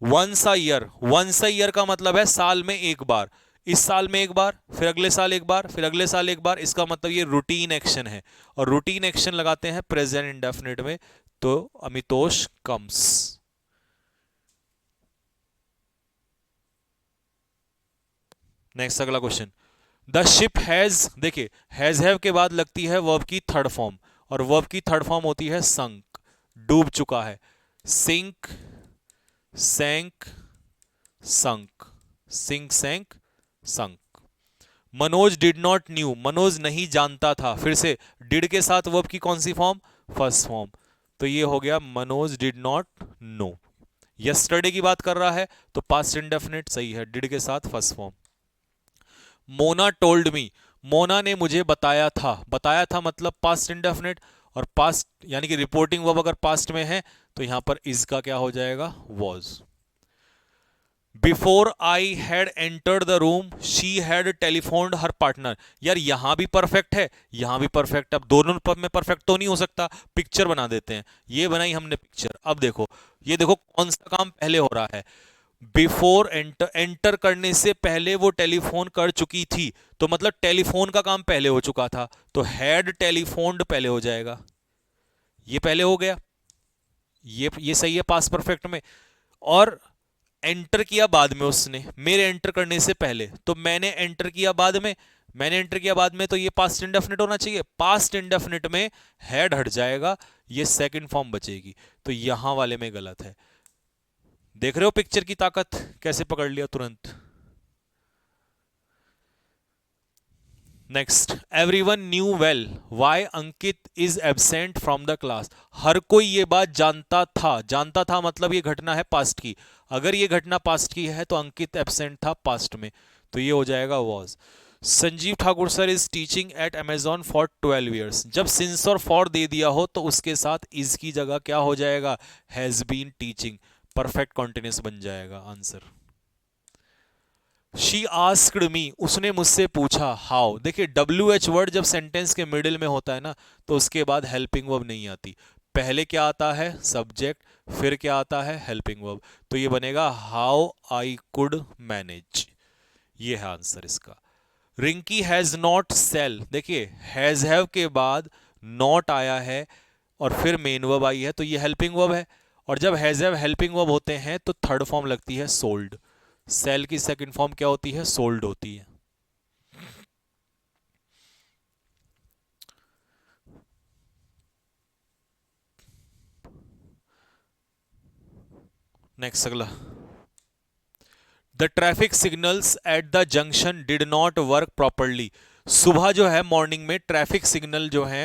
once a year, once a year का मतलब है साल में एक बार। इस साल में एक बार, फिर अगले साल एक बार, फिर अगले साल एक बार, इसका मतलब ये रूटीन एक्शन है, और रूटीन एक्शन लगाते हैं प्रेजेंट इंडेफिनिट में, तो अमितोष कम्स। नेक्स्ट अगला क्वेश्चन, द शिप हैज, देखिए हैज हैव के बाद लगती है वर्ब की थर्ड फॉर्म, और वर्ब की थर्ड फॉर्म होती है संक, डूब चुका है। Sink, sank, sunk, sink sank sunk. Manoj did not knew, Manoj नहीं जानता था। फिर से डिड के साथ वर्ब की कौन सी फॉर्म, फर्स्ट फॉर्म, तो ये हो गया Manoj did not know. Yesterday की बात कर रहा है तो पास्ट इंडेफिनिट सही है, डिड के साथ first form. Mona told me, Mona ने मुझे बताया था, बताया था मतलब पास्ट इंडेफिनिट, और पास्ट यानी कि रिपोर्टिंग वर्ब अगर पास्ट में है तो यहां पर इज का क्या हो जाएगा, was. Before I had entered the room she had telephoned her partner. यार यहां भी परफेक्ट है, यहां भी परफेक्ट है, अब दोनों में परफेक्ट तो नहीं हो सकता, पिक्चर बना देते हैं। ये बनाई हमने पिक्चर, अब देखो ये देखो कौन सा काम पहले हो रहा है। बिफोर एंटर, एंटर करने से पहले वो टेलीफोन कर चुकी थी, तो मतलब टेलीफोन का काम पहले हो चुका था, तो हैड टेलीफोन्ड पहले हो जाएगा, ये पहले हो गया, ये सही है पास्ट परफेक्ट में। और एंटर किया बाद में उसने, मेरे एंटर करने से पहले, तो मैंने एंटर किया बाद में, मैंने एंटर किया बाद में, तो ये पास्ट इंडेफिनिट होना चाहिए। पास्ट इंडेफिनिट में हैड हट जाएगा, ये सेकंड फॉर्म बचेगी, तो यहां वाले में गलत है। देख रहे हो पिक्चर की ताकत, कैसे पकड़ लिया तुरंत। Next, everyone knew well why Ankit is absent from the class. हर कोई ये बात जानता था, जानता था मतलब ये घटना है पास्ट की, अगर ये घटना पास्ट की है तो अंकित एब्सेंट था पास्ट में, तो ये हो जाएगा was. Sanjeev Thakur sir is teaching eight Amazon for 12 years. जब सिंस और फॉर दे दिया हो तो उसके साथ इज की जगह क्या हो जाएगा, has been teaching, perfect continuous बन जाएगा आंसर। शी आस्क्ड मी, उसने मुझसे पूछा, हाउ। देखिए WH वर्ड जब सेंटेंस के मिडिल में होता है ना तो उसके बाद हेल्पिंग वर्ब नहीं आती, पहले क्या आता है, सब्जेक्ट, फिर क्या आता है, हेल्पिंग वर्ब, तो ये बनेगा हाउ आई कुड मैनेज, ये है आंसर इसका। रिंकी हैज नॉट सेल, देखिए हैज हैव के बाद नॉट आया है और फिर मेन वर्ब आई है, तो ये हेल्पिंग वर्ब है, और जब हैज हैव हेल्पिंग वर्ब होते हैं तो थर्ड फॉर्म लगती है सोल्ड, सेल की सेकंड फॉर्म क्या होती है, सोल्ड होती है। नेक्स्ट अगला, the traffic signals at the junction did not work properly. सुबह जो है मॉर्निंग में ट्रैफिक सिग्नल जो है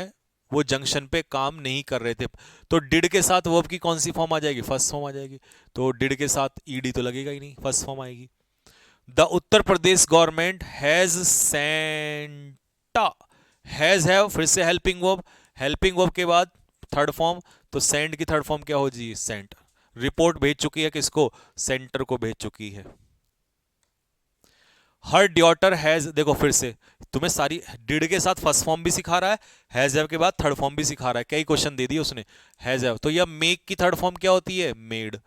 वो जंक्शन पे काम नहीं कर रहे थे, तो डिड के साथ वर्ब की कौन सी फॉर्म आ जाएगी, फर्स्ट फॉर्म आ जाएगी, तो डिड के साथ ईडी तो लगेगा ही नहीं, फर्स्ट फॉर्म आएगी। The Uttar Pradesh government has Santa, has have फिर से हेल्पिंग वर्ब, हेल्पिंग वर्ब के बाद थर्ड फॉर्म, तो सेंड की थर्ड फॉर्म क्या हो जी, सेंट। रिपोर्ट भेज चुकी है किसको, सेंटर को भेज चुकी है। हर डॉटर हैज, देखो फिर से तुम्हें सारी डिड के साथ फर्स्ट फॉर्म भी सिखा रहा है, हैज हैव के बाद थर्ड फॉर्म भी सिखा रहा है, कई क्वेश्चन दे दिए उसने। हैज हैव, तो यह मेक की थर्ड फॉर्म क्या होती है, मेड।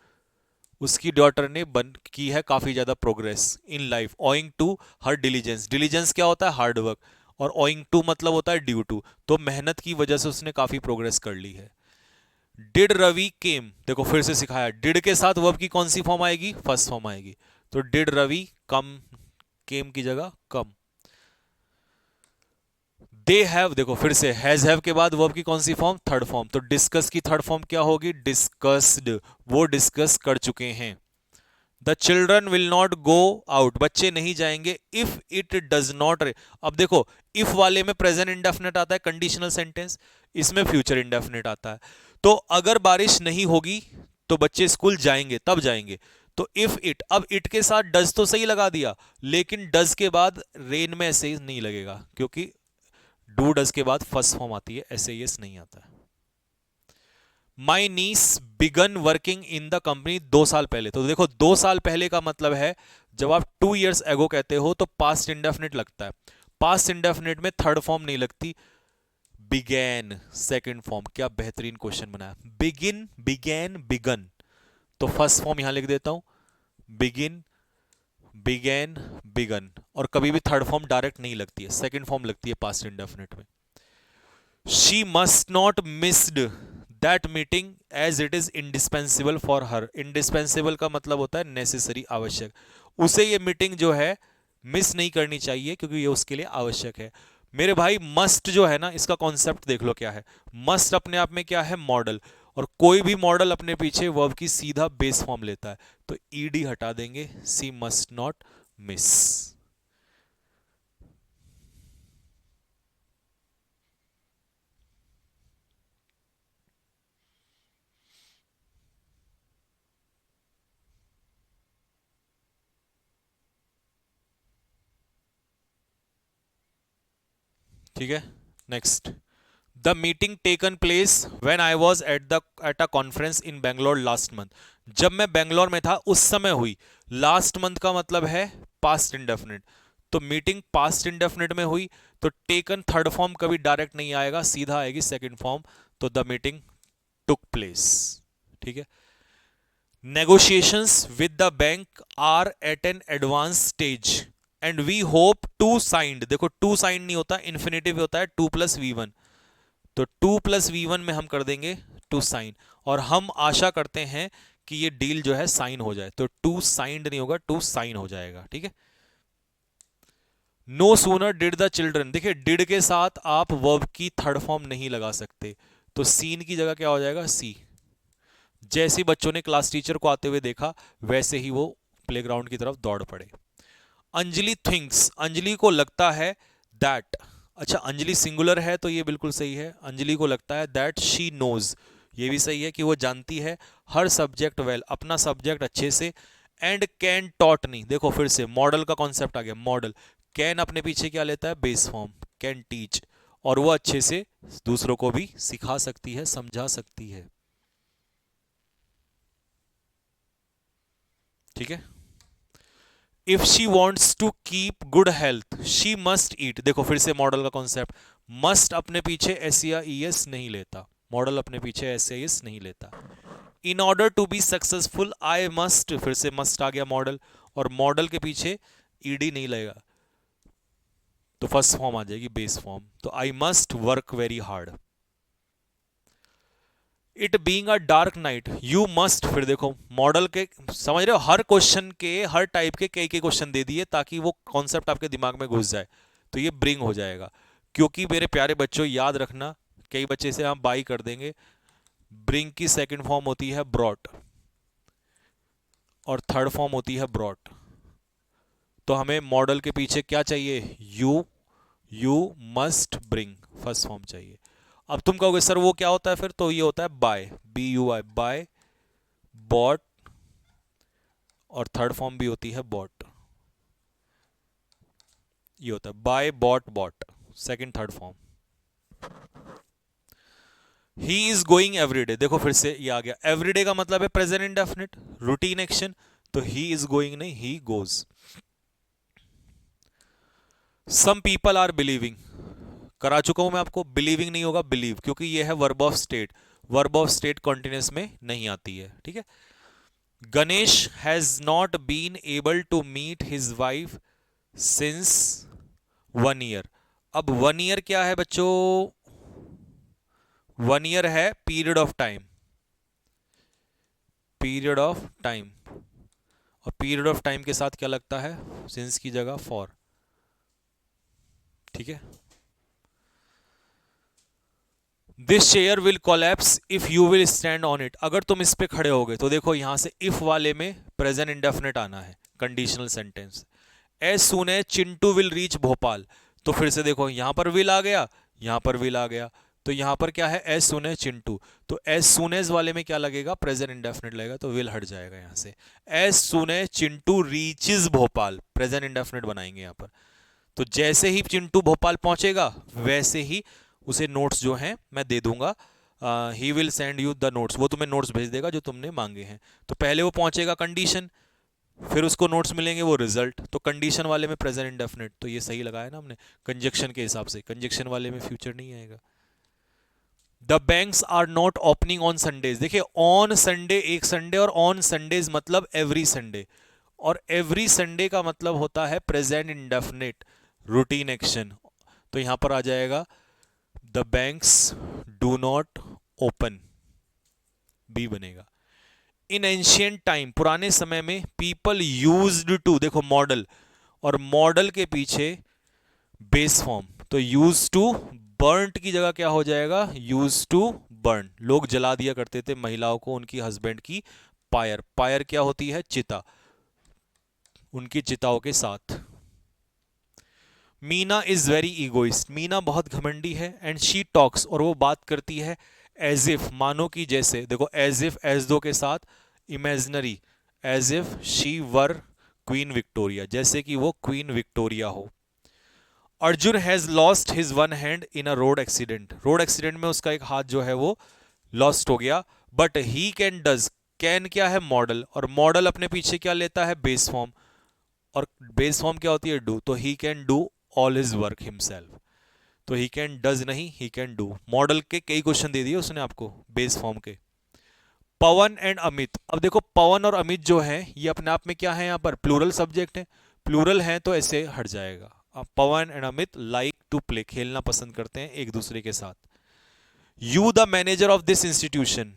उसकी डॉटर ने बन की है काफी ज्यादा progress in life owing to her diligence, diligence क्या होता है, हार्ड वर्क, और ओइंग टू मतलब होता है ड्यू टू, तो मेहनत की वजह से उसने काफी प्रोग्रेस कर ली है। डिड रवि केम, देखो फिर से सिखाया, डिड के साथ वर्ब की कौन सी फॉर्म आएगी, फर्स्ट फॉर्म आएगी, तो डिड रवि कम, केम की जगह कम। दे हैव, देखो फिर से हैज हैव के बाद वर्ब की कौन सी फॉर्म, थर्ड फॉर्म, तो डिस्कस की थर्ड फॉर्म क्या होगी, डिस्कस्ड, वो डिस्कस कर चुके हैं। The children will not go out, बच्चे नहीं जाएंगे, इफ इट डज नॉट, अब देखो इफ वाले में प्रेजेंट इंडेफिनिट आता है कंडीशनल सेंटेंस, इसमें फ्यूचर इंडेफिनिट आता है, तो अगर बारिश नहीं होगी तो बच्चे स्कूल जाएंगे, तब जाएंगे, तो इफ इट, अब इट के साथ डज तो सही लगा दिया, लेकिन डज के बाद रेन में ऐसे नहीं लगेगा, क्योंकि डू डज के बाद फर्स्ट फॉर्म आती है, ऐसे यस नहीं आता है। My niece began working in the company, 2 साल पहले, तो देखो 2 साल पहले का मतलब है जब आप 2 years एगो कहते हो तो पास्ट इंडेफिनिट लगता है, पास्ट इंडेफिनिट में थर्ड फॉर्म नहीं लगती, बिगैन सेकंड फॉर्म, क्या बेहतरीन क्वेश्चन बनाया, बिगिन बिगैन बिगन, तो फर्स्ट फॉर्म यहां लिख देता हूं, बिगिन बिगैन बिगन, और कभी भी थर्ड फॉर्म डायरेक्ट नहीं लगती है, सेकंड फॉर्म लगती है पास्ट इंडेफिनिट में। She must not missed that meeting as it is indispensable for her, indispensable का मतलब होता है नेसेसरी, आवश्यक, उसे ये मीटिंग जो है मिस नहीं करनी चाहिए क्योंकि ये उसके लिए आवश्यक है। मेरे भाई मस्ट जो है ना, इसका कॉन्सेप्ट देख लो क्या है, मस्ट अपने आप में क्या है, मॉडल, और कोई भी मॉडल अपने पीछे वर्ब की सीधा बेस फॉर्म लेता है, तो ईडी हटा देंगे, सी मस्ट नॉट मिस। ठीक है, next. The meeting taken place when I was at a conference in Bangalore last month. जब मैं बेंगलोर में था उस समय हुई। लास्ट मंथ का मतलब है पास्ट इंडेफिनिट, तो मीटिंग पास्ट इंडेफिनिट में हुई, तो टेकन थर्ड फॉर्म कभी डायरेक्ट नहीं आएगा, सीधा आएगी सेकंड फॉर्म, तो द मीटिंग टुक प्लेस। ठीक है। Negotiations with the bank are at an advance stage and we hope to signed, देखो टू साइंड नहीं होता, इन्फिनेटिव होता है, टू प्लस वी वन, तो टू प्लस वी वन में हम कर देंगे टू साइन, और हम आशा करते हैं कि ये डील जो है साइन हो जाए, तो टू साइंड नहीं होगा, टू साइन हो जाएगा। ठीक है। No sooner did the children, देखिए डिड के साथ आप वर्ब की थर्ड फॉर्म नहीं लगा सकते, तो सीन की जगह क्या हो जाएगा, सी। जैसे ही बच्चों ने क्लास टीचर को आते हुए देखा वैसे ही वो प्लेग्राउंड की तरफ दौड़ पड़े। अंजलि थिंक्स, अंजलि को लगता है दैट, अच्छा अंजलि सिंगुलर है तो ये बिल्कुल सही है, अंजलि को लगता है दैट शी नोज, ये भी सही है कि वो जानती है, हर सब्जेक्ट वेल, अपना सब्जेक्ट अच्छे से, एंड कैन टॉट नहीं, देखो फिर से मॉडल का कॉन्सेप्ट आ गया, मॉडल, कैन अपने पीछे क्या लेता है, बेस फॉर्म, कैन टीच, और वो अच्छे से दूसरों को भी सिखा सकती है, समझा सकती है। ठीक है। If she wants to keep good health she must eat, देखो फिर से मॉडल का कॉन्सेप्ट, मस्ट अपने पीछे एस या ई एस नहीं लेता, मॉडल अपने पीछे एस या एस नहीं लेता। In order to be successful I must, फिर से मस्ट आ गया मॉडल, और मॉडल के पीछे ईडी नहीं लगेगा, तो फर्स्ट फॉर्म आ जाएगी बेस फॉर्म, तो I must work very hard. It being a dark night you must, फिर देखो मॉडल के, समझ रहे हो, हर क्वेश्चन के हर टाइप के कई कई क्वेश्चन दे दिए ताकि वो कॉन्सेप्ट आपके दिमाग में घुस जाए, तो ये ब्रिंग हो जाएगा। क्योंकि मेरे प्यारे बच्चों याद रखना, कई बच्चे से हम बाई कर देंगे, ब्रिंग की सेकंड फॉर्म होती है ब्रॉट और थर्ड फॉर्म होती है ब्रॉट, तो हमें मॉडल के पीछे क्या चाहिए, you must bring, first form चाहिए। अब तुम कहोगे सर वो क्या होता है फिर, तो ये होता है buy, B U Y, buy, bought, और थर्ड फॉर्म भी होती है बॉट, ये होता है buy bought bought, second third form. He is going everyday, देखो फिर से ये आ गया, एवरीडे का मतलब है प्रेजेंट इंडेफिनिट, रूटीन एक्शन, तो ही इज गोइंग नहीं, he goes. Some people are believing, करा चुका हूं मैं आपको, बिलीविंग नहीं होगा, बिलीव, क्योंकि ये है verb of state, verb of state continuous में नहीं आती है। ठीक है। Ganesh has not been able to meet his wife since 1 year, अब 1 ईयर क्या है बच्चों, 1 ईयर है period of time, period of time, और पीरियड ऑफ टाइम के साथ क्या लगता है, सिंस की जगह फॉर। ठीक है। This chair will collapse if you will stand on it, अगर तुम इस पे खड़े हो गए, तो देखो यहां से इफ वाले में प्रेजेंट इंडेफिनिट आना है, conditional sentence. As soon as Chintu will reach Bhopal, तो फिर से देखो यहां पर विल आ गया, यहां पर विल आ गया, तो यहां पर क्या है, एज सून एज चिंटू, तो एज सून एज वाले में क्या लगेगा, प्रेजेंट इंडेफिनिट लगेगा, तो विल हट जाएगा यहां से। As soon as Chintu reaches Bhopal, present indefinite बनाएंगे यहां पर, तो जैसे ही चिंटू भोपाल पहुंचेगा वैसे ही उसे नोट्स जो हैं मैं दे दूंगा, he will send you the notes, वो तुम्हें नोट्स भेज देगा जो तुमने मांगे हैं। तो पहले वो पहुंचेगा कंडीशन, फिर उसको नोट्स मिलेंगे वो रिजल्ट, तो कंडीशन वाले में प्रेजेंट इंडेफिनिट, तो ये सही लगाया ना हमने कंजक्शन के हिसाब से, कंजक्शन वाले में फ्यूचर नहीं आएगा। The banks are not opening on Sundays, देखिए ऑन संडे एक संडे, और ऑन संडेज मतलब एवरी संडे, और एवरी संडे का मतलब होता है प्रेजेंट इंडेफिनिट रूटीन एक्शन, तो यहां पर आ जाएगा the banks do not open, be बनेगा। इन एंशियंट टाइम, पुराने समय में, पीपल यूज्ड टू, देखो मॉडल, और मॉडल के पीछे बेस फॉर्म, तो यूज टू, बर्न्ट की जगह क्या हो जाएगा, यूज टू बर्न, लोग जला दिया करते थे महिलाओं को उनकी हस्बैंड की पायर, पायर क्या होती है, चिता, उनकी चिताओं के साथ। Meena is very egoist, Meena बहुत घमंडी है। एंड शी टॉक्स, और वो बात करती है, एज इफ, मानो कि जैसे, देखो एज इफ एज दो के साथ imaginary, as if she were queen Victoria, जैसे कि वो क्वीन विक्टोरिया हो। Arjun has lost his one hand in a road accident, road accident में उसका एक हाथ जो है वो लॉस्ट हो गया। But he can does, can क्या है, मॉडल, और मॉडल अपने पीछे क्या लेता है, बेस फॉर्म, और बेस फॉर्म क्या होती है, डू, तो he can do all his work himself. तो ही कैन डज नहीं, ही कैन डू, मॉडल के कई क्वेश्चन दे दिए उसने आपको बेस फॉर्म के। पवन एंड अमित, अब देखो पवन और अमित जो है ये अपने आप में क्या है, यहाँ पर प्लूरल सब्जेक्ट है, प्लूरल है तो ऐसे हट जाएगा। अब Pawan and Amit like to play, खेलना पसंद करते हैं एक दूसरे के साथ। You the manager of this institution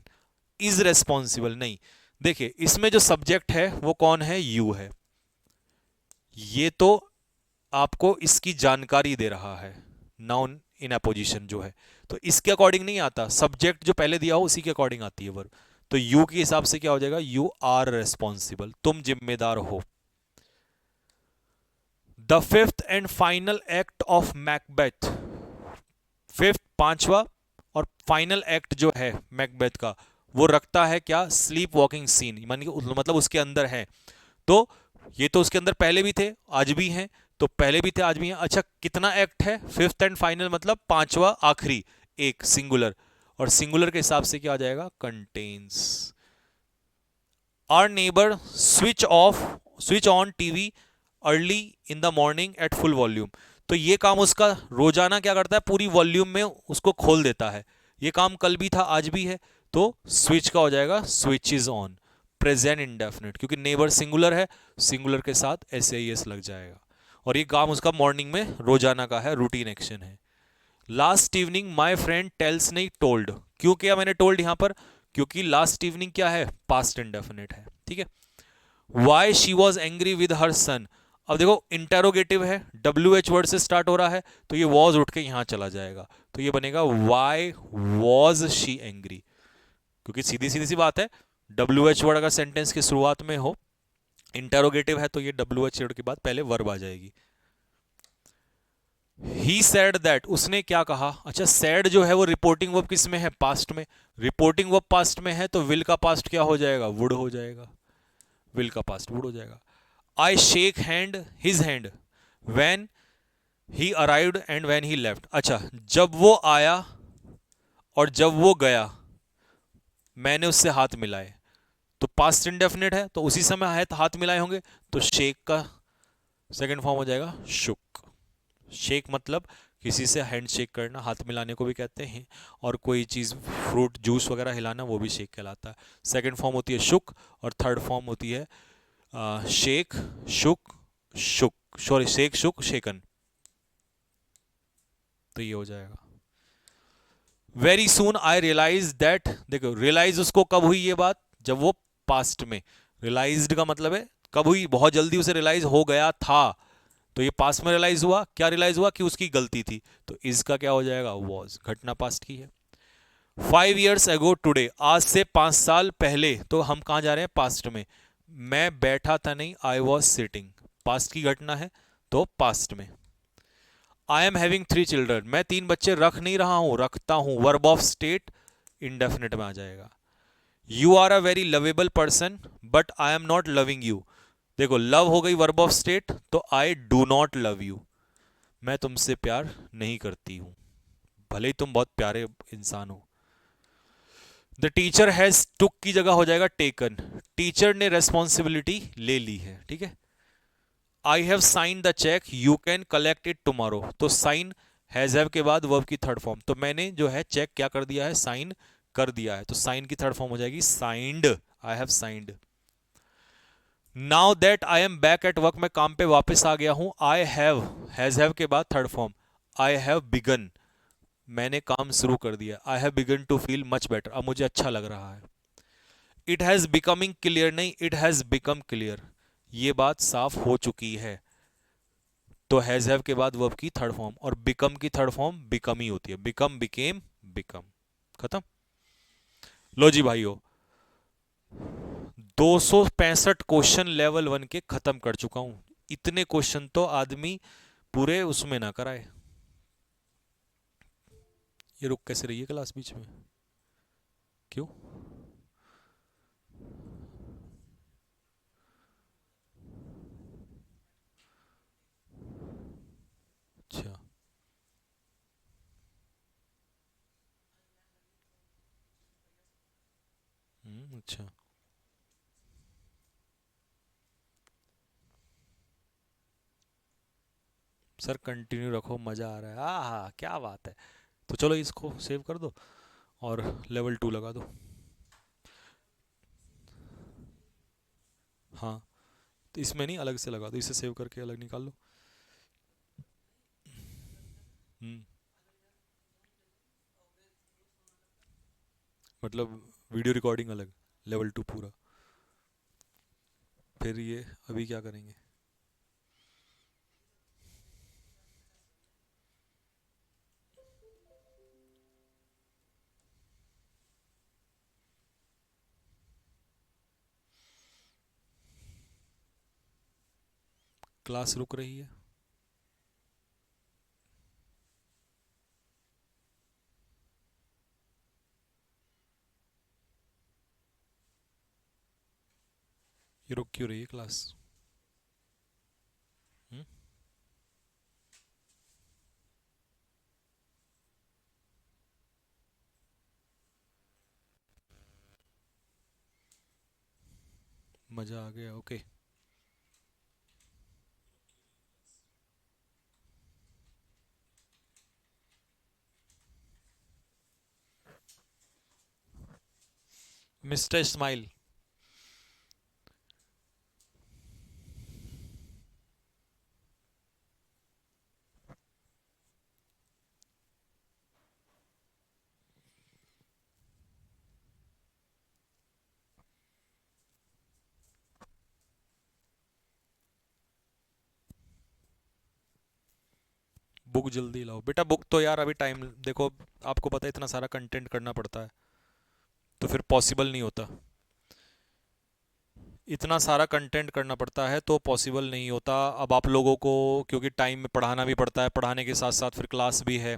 is responsible, नहीं, देखिए इसमें जो सब्जेक्ट है वो कौन है, यू है, ये तो आपको इसकी जानकारी दे रहा है, नाउन इन अपोजिशन जो है, तो इसके अकॉर्डिंग नहीं आता, सब्जेक्ट जो पहले दिया हो उसी के अकॉर्डिंग आती है वर्ब। तो यू के हिसाब से क्या हो जाएगा, यू आर रेस्पॉन्सिबल, तुम जिम्मेदार हो। The fifth and final act of Macbeth, fifth पांचवा और फाइनल एक्ट जो है मैकबेथ का, वो रखता है क्या, स्लीप वॉकिंग सीन, मतलब उसके अंदर है। तो ये तो उसके अंदर पहले भी थे आज भी हैं, तो पहले भी थे आज भी हैं। अच्छा कितना एक्ट है, फिफ्थ एंड फाइनल मतलब पांचवा आखिरी, एक सिंगुलर, और सिंगुलर के हिसाब से क्या आ जाएगा, कंटेन्स। Our neighbour switch on TV early in the morning at full volume, तो ये काम उसका रोजाना क्या करता है, पूरी वॉल्यूम में उसको खोल देता है, ये काम कल भी था आज भी है, तो स्विच का हो जाएगा switch is on, present indefinite, क्योंकि नेबर सिंगुलर है, सिंगुलर के साथ एस ए एस लग जाएगा, और ये काम उसका मॉर्निंग में रोजाना का है, रूटीन एक्शन है। Last evening my friend tells, नहीं टोल्ड, क्यों किया मैंने टोल्ड यहां पर, क्योंकि लास्ट इवनिंग क्या है, पास्ट इंडेफिनिट है, ठीक है। Why she was angry with her son, अब देखो इंटेरोगेटिव है, डब्ल्यू एच वर्ड से स्टार्ट हो रहा है, तो ये वॉज उठ के यहां चला जाएगा, तो ये बनेगा वाई वॉज शी एंग्री, क्योंकि सीधी सीधी सी बात है, डब्ल्यू एच वर्ड अगर सेंटेंस की शुरुआत में हो, इंटेरोगेटिव है, तो ये डब्ल्यू एच वर्ड के बाद पहले वर्ब आ जाएगी। ही सैड दैट, उसने क्या कहा, अच्छा सैड जो है वो रिपोर्टिंग वर्ब किस में है, पास्ट में, रिपोर्टिंग वर्ब पास्ट में है, तो विल का पास्ट क्या हो जाएगा, वुड हो जाएगा, विल का पास्ट वुड हो जाएगा। I shake hand his hand when he arrived and when he left, अच्छा जब वो आया और जब वो गया मैंने उससे हाथ मिलाए, तो पास्ट इंडेफिनिट है, तो उसी समय हाथ मिलाए होंगे, तो शेक का सेकंड फॉर्म हो जाएगा शुक। शेक मतलब किसी से हैंड शेक करना, हाथ मिलाने को भी कहते हैं, और कोई चीज़ फ्रूट जूस वगैरह हिलाना वो भी शेक कहलाता है। सेकंड फॉर्म होती है शुक, और थर्ड फॉर्म होती है shake shook shook, sorry shake shook shaken, तो ये हो जाएगा। Very soon I realise that, देखो रियलाइज उसको कब हुई ये बात, जब वो पास्ट में, रियलाइज्ड का मतलब है कब हुई, बहुत जल्दी उसे रियलाइज हो गया था, तो ये पास्ट में रियलाइज हुआ, क्या रियलाइज हुआ कि उसकी गलती थी, तो इसका क्या हो जाएगा, वॉज, घटना पास्ट की है। 5 years ago टुडे, आज से 5 साल पहले, तो हम कहाँ जा रहे हैं, पास्ट में, मैं बैठा था नहीं, आई वॉज सिटिंग, पास्ट की घटना है तो पास्ट में। आई एम हैविंग 3 children, मैं 3 बच्चे रख नहीं रहा हूं, रखता हूं, वर्ब ऑफ स्टेट इंडेफिनिट में आ जाएगा। You are a very lovable person but I am not loving you, देखो लव हो गई वर्ब ऑफ स्टेट, तो I do not love you, मैं तुमसे प्यार नहीं करती हूं, भले ही तुम बहुत प्यारे इंसान हो। द टीचर हैज टुक की जगह हो जाएगा टेकन, टीचर ने रेस्पॉन्सिबिलिटी ले ली है, ठीक है। I have sign the cheque you can collect it tomorrow, तो साइन हैज हैव के बाद वर्ब की थर्ड फॉर्म, तो मैंने जो है चेक क्या कर दिया है, साइन कर दिया है, तो साइन की थर्ड फॉर्म हो जाएगी signed, I have signed. Now that I am back at work, मैं काम पे वापस आ गया हूं, आई हैव हैज हैव के बाद third form, I have begun, मैंने काम शुरू कर दिया, I have begun to feel much better, अब मुझे अच्छा लग रहा है। इट हैज बिकमिंग क्लियर, नहीं इट हैज बिकम क्लियर, ये बात साफ हो चुकी है, तो हैज हैव के बाद वर्ब की थर्ड फॉर्म, और बिकम की थर्ड फॉर्म बिकम ही होती है, बिकम बिकेम बिकम, खत्म। लो जी भाइयों, 265 क्वेश्चन लेवल 1 के खत्म कर चुका हूं। इतने क्वेश्चन तो आदमी पूरे उसमें ना कराए। ये रुक कैसे रही है क्लास बीच में? क्यों? अच्छा। अच्छा। सर कंटिन्यू रखो, मज़ा आ रहा है। हाँ, क्या बात है। तो चलो इसको सेव कर दो और लेवल 2 लगा दो। हाँ, तो इसमें नहीं, अलग से लगा दो, इसे सेव करके अलग निकाल लो। हम्म। मतलब वीडियो रिकॉर्डिंग अलग, लेवल 2 पूरा। फिर ये अभी क्या करेंगे? क्लास रुक रही है। ये रुक क्यों रही है क्लास? हम्म? मज़ा आ गया, ओके। Mister smile. बुक जल्दी लाओ बेटा, बुक तो यार अभी टाइम देखो। आपको पता है इतना सारा कंटेंट करना पड़ता है, तो फिर पॉसिबल नहीं होता। इतना सारा कंटेंट करना पड़ता है तो पॉसिबल नहीं होता। अब आप लोगों को, क्योंकि टाइम में पढ़ाना भी पड़ता है, पढ़ाने के साथ साथ फिर क्लास भी है,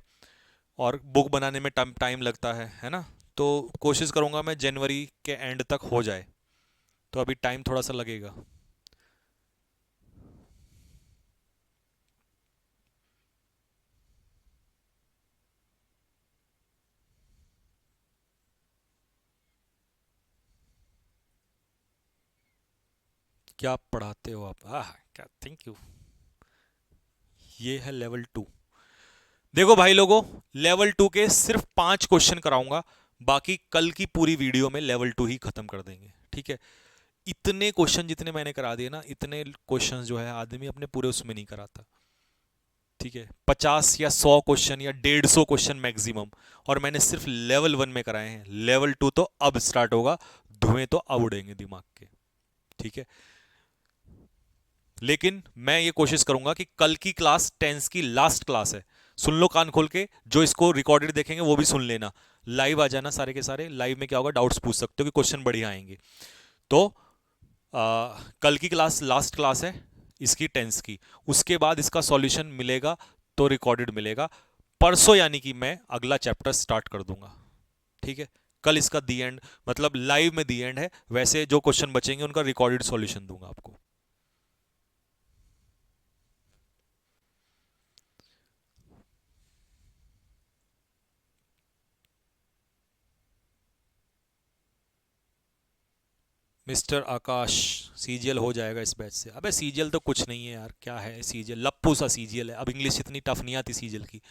और बुक बनाने में टाइम टाइम लगता है ना। तो कोशिश करूँगा मैं जनवरी के एंड तक हो जाए, तो अभी टाइम थोड़ा सा लगेगा। क्या पढ़ाते हो आप? क्या, थैंक यू। ये है लेवल 2। देखो भाई लोगों, लेवल 2 के सिर्फ 5 क्वेश्चन कराऊंगा, बाकी कल की पूरी वीडियो में लेवल 2 ही खत्म कर देंगे, ठीक है। इतने क्वेश्चन जितने मैंने करा दिए ना, इतने क्वेश्चन जो है आदमी अपने पूरे उसमें नहीं कराता, ठीक है। 50 या 100 क्वेश्चन या 150 क्वेश्चन मैक्सिमम, और मैंने सिर्फ लेवल 1 में कराए हैं। लेवल 2 तो अब स्टार्ट होगा, धुएं तो अब उड़ेंगे दिमाग के, ठीक है। लेकिन मैं ये कोशिश करूंगा कि कल की क्लास टेंस की लास्ट क्लास है। सुन लो कान खोल के, जो इसको रिकॉर्डेड देखेंगे वो भी सुन लेना। लाइव आ जाना सारे के सारे। लाइव में क्या होगा, डाउट्स पूछ सकते हो कि क्वेश्चन बढ़िया आएंगे। तो कल की क्लास लास्ट क्लास है इसकी, टेंस की। उसके बाद इसका सॉल्यूशन मिलेगा, तो रिकॉर्डेड मिलेगा। परसों यानी कि मैं अगला चैप्टर स्टार्ट कर दूंगा, ठीक है। कल इसका दी एंड, मतलब लाइव में दी एंड है। वैसे जो क्वेश्चन बचेंगे उनका रिकॉर्डेड सॉल्यूशन दूंगा आपको। मिस्टर आकाश, सीजीएल हो जाएगा इस बैच से। अबे सीजीएल तो कुछ नहीं है यार, क्या है सीजीएल, लप्पू सा सीजीएल है। अब इंग्लिश इतनी टफ नहीं आती सीजीएल की,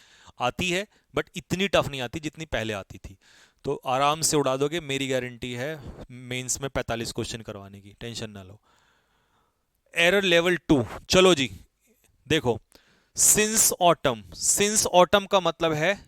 आती है बट इतनी टफ नहीं आती जितनी पहले आती थी। तो आराम से उड़ा दोगे, मेरी गारंटी है। मेंस में 45 क्वेश्चन करवाने की टेंशन ना लो। एरर लेवल 2, चलो जी। देखो, सिंस ऑटम का मतलब है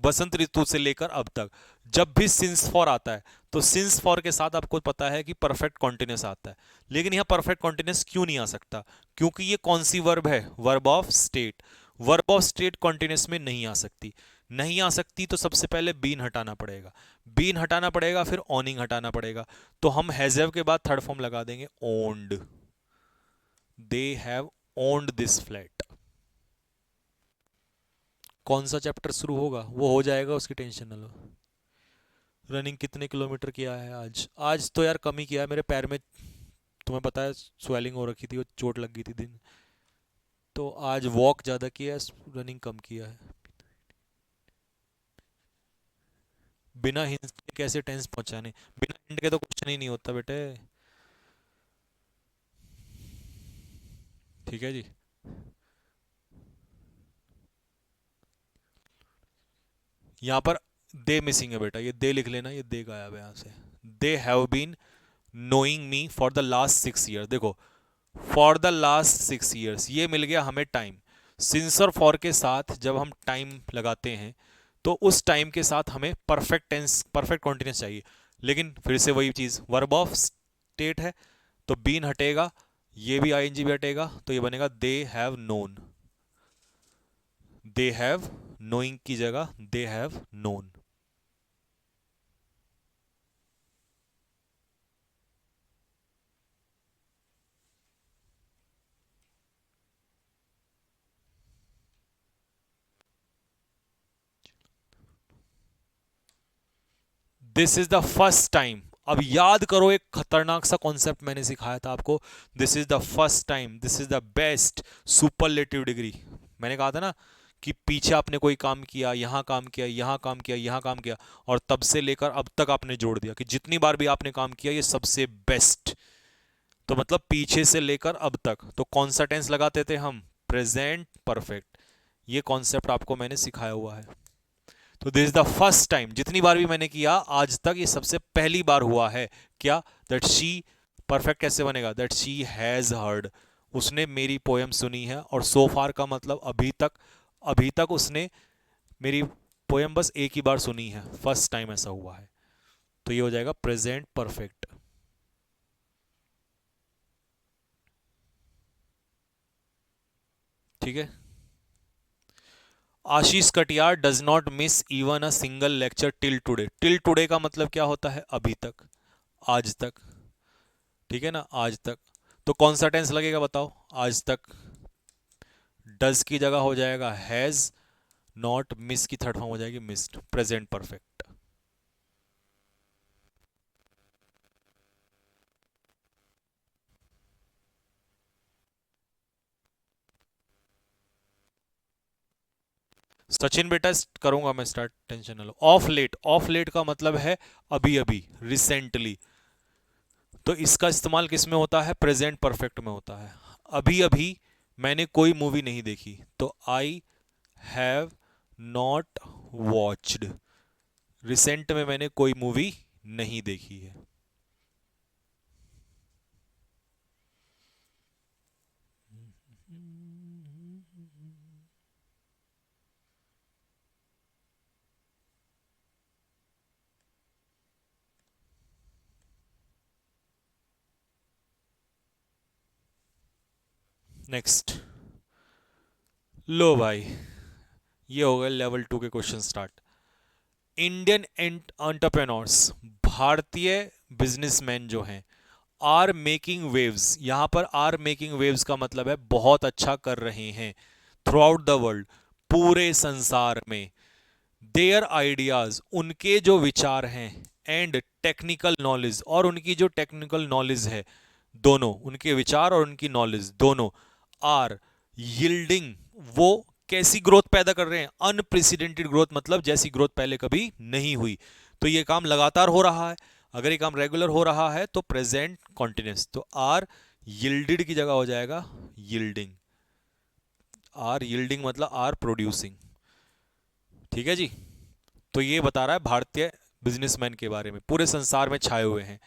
वसंत ऋतु से लेकर अब तक। जब भी सिंस फॉर आता है, तो सिंस फॉर के साथ आपको पता है कि परफेक्ट कॉन्टिन्यूस आता है। लेकिन यहां परफेक्ट कॉन्टिन्यूस क्यों नहीं आ सकता? क्योंकि ये कौन सी वर्ब है? Verb of state. Verb of state continuous में नहीं आ सकती। नहीं आ सकती तो सबसे पहले बीन हटाना पड़ेगा, बीन हटाना पड़ेगा, फिर ओनिंग हटाना पड़ेगा। तो हम हैजव के बाद थर्ड फॉर्म लगा देंगे owned, they have owned this flat. कौन सा चैप्टर शुरू होगा वो हो जाएगा, उसकी टेंशन ना लो। रनिंग कितने किलोमीटर किया है आज? आज तो यार कम ही किया है, मेरे पैर में तुम्हें पता है स्वेलिंग हो रखी थी, वो चोट लग गई थी दिन, तो आज वॉक ज़्यादा किया है, रनिंग कम किया है। बिना हिंट के कैसे टेंस पहुंचाने, बिना हिंट के तो क्वेश्चन ही नहीं होता बेटे। ठीक है जी। यहाँ पर दे मिसिंग है बेटा, ये दे लिख लेना, ये दे गायब है यहाँ से। They have been knowing me for the last 6 year, देखो फॉर द लास्ट 6 ईयर्स, ये मिल गया हमें टाइम। सिंस और फॉर के साथ जब हम टाइम लगाते हैं तो उस टाइम के साथ हमें परफेक्ट टेंस, परफेक्ट कॉन्टिन्यूस चाहिए। लेकिन फिर से वही चीज़, वर्ब ऑफ स्टेट है तो बीन हटेगा, ये भी आईएनजी भी हटेगा, तो ये बनेगा they have known, they have knowing की जगह they have known. This is the first time, अब याद करो एक खतरनाक सा कॉन्सेप्ट मैंने सिखाया था आपको, this is the first time, this is the best, superlative degree. मैंने कहा था ना कि पीछे आपने कोई काम किया, यहां काम किया, यहां काम किया, यहां काम किया, और तब से लेकर अब तक आपने जोड़ दिया कि जितनी बार भी आपने काम किया ये सबसे बेस्ट। तो मतलब पीछे से लेकर अब तक, तो कौन सा टेंस लगाते थे हम? Present perfect. ये कॉन्सेप्ट आपको मैंने सिखाया हुआ है। तो this is the first time, जितनी बार भी मैंने किया आज तक ये सबसे पहली बार हुआ है। क्या? दैट शी, परफेक्ट कैसे बनेगा? दैट शी हैज हर्ड, उसने मेरी पोयम सुनी है, और सो फार का मतलब अभी तक, अभी तक उसने मेरी पोयम बस एक ही बार सुनी है, फर्स्ट टाइम ऐसा हुआ है। तो ये हो जाएगा प्रेजेंट परफेक्ट। ठीक है। Ashish Katiyar does not miss even a single lecture till today, till today का मतलब क्या होता है? अभी तक, आज तक। ठीक है ना, आज तक। तो कौन सा टेंस लगेगा बताओ? आज तक। डज की जगह हो जाएगा हैज, नॉट, मिस की थर्ड फॉर्म हो जाएगी मिस्ड, प्रेजेंट परफेक्ट। सचिन बेटा करूंगा मैं स्टार्ट, टेंशन ना लो। ऑफ लेट, ऑफ लेट का मतलब है अभी अभी, रिसेंटली। तो इसका इस्तेमाल किस में होता है? प्रेजेंट परफेक्ट में होता है। अभी अभी मैंने कोई मूवी नहीं देखी, तो I have not watched, recent में मैंने कोई मूवी नहीं देखी है। नेक्स्ट, लो भाई, ये हो गए लेवल 2 के क्वेश्चन स्टार्ट। इंडियन एंटरप्रेन्योर्स, भारतीय बिजनेसमैन जो हैं, आर मेकिंग वेव्स, यहां पर आर मेकिंग वेव्स का मतलब है बहुत अच्छा कर रहे हैं, थ्रू आउट द वर्ल्ड, पूरे संसार में। देयर आइडियाज, उनके जो विचार हैं, एंड टेक्निकल नॉलेज, और उनकी जो टेक्निकल नॉलेज है, दोनों, उनके विचार और उनकी नॉलेज दोनों, आर यील्डिंग, वो कैसी ग्रोथ पैदा कर रहे हैं? अनप्रेसिडेंटेड ग्रोथ, मतलब जैसी ग्रोथ पहले कभी नहीं हुई। तो ये काम लगातार हो रहा है, अगर ये काम रेगुलर हो रहा है तो प्रेजेंट कॉन्टिन्यूस, तो आर यील्डेड की जगह हो जाएगा यील्डिंग। आर यील्डिंग मतलब आर प्रोड्यूसिंग। ठीक है जी। तो ये बता रहा है भारतीय बिजनेसमैन के बारे में, पूरे संसार में छाए हुए हैं।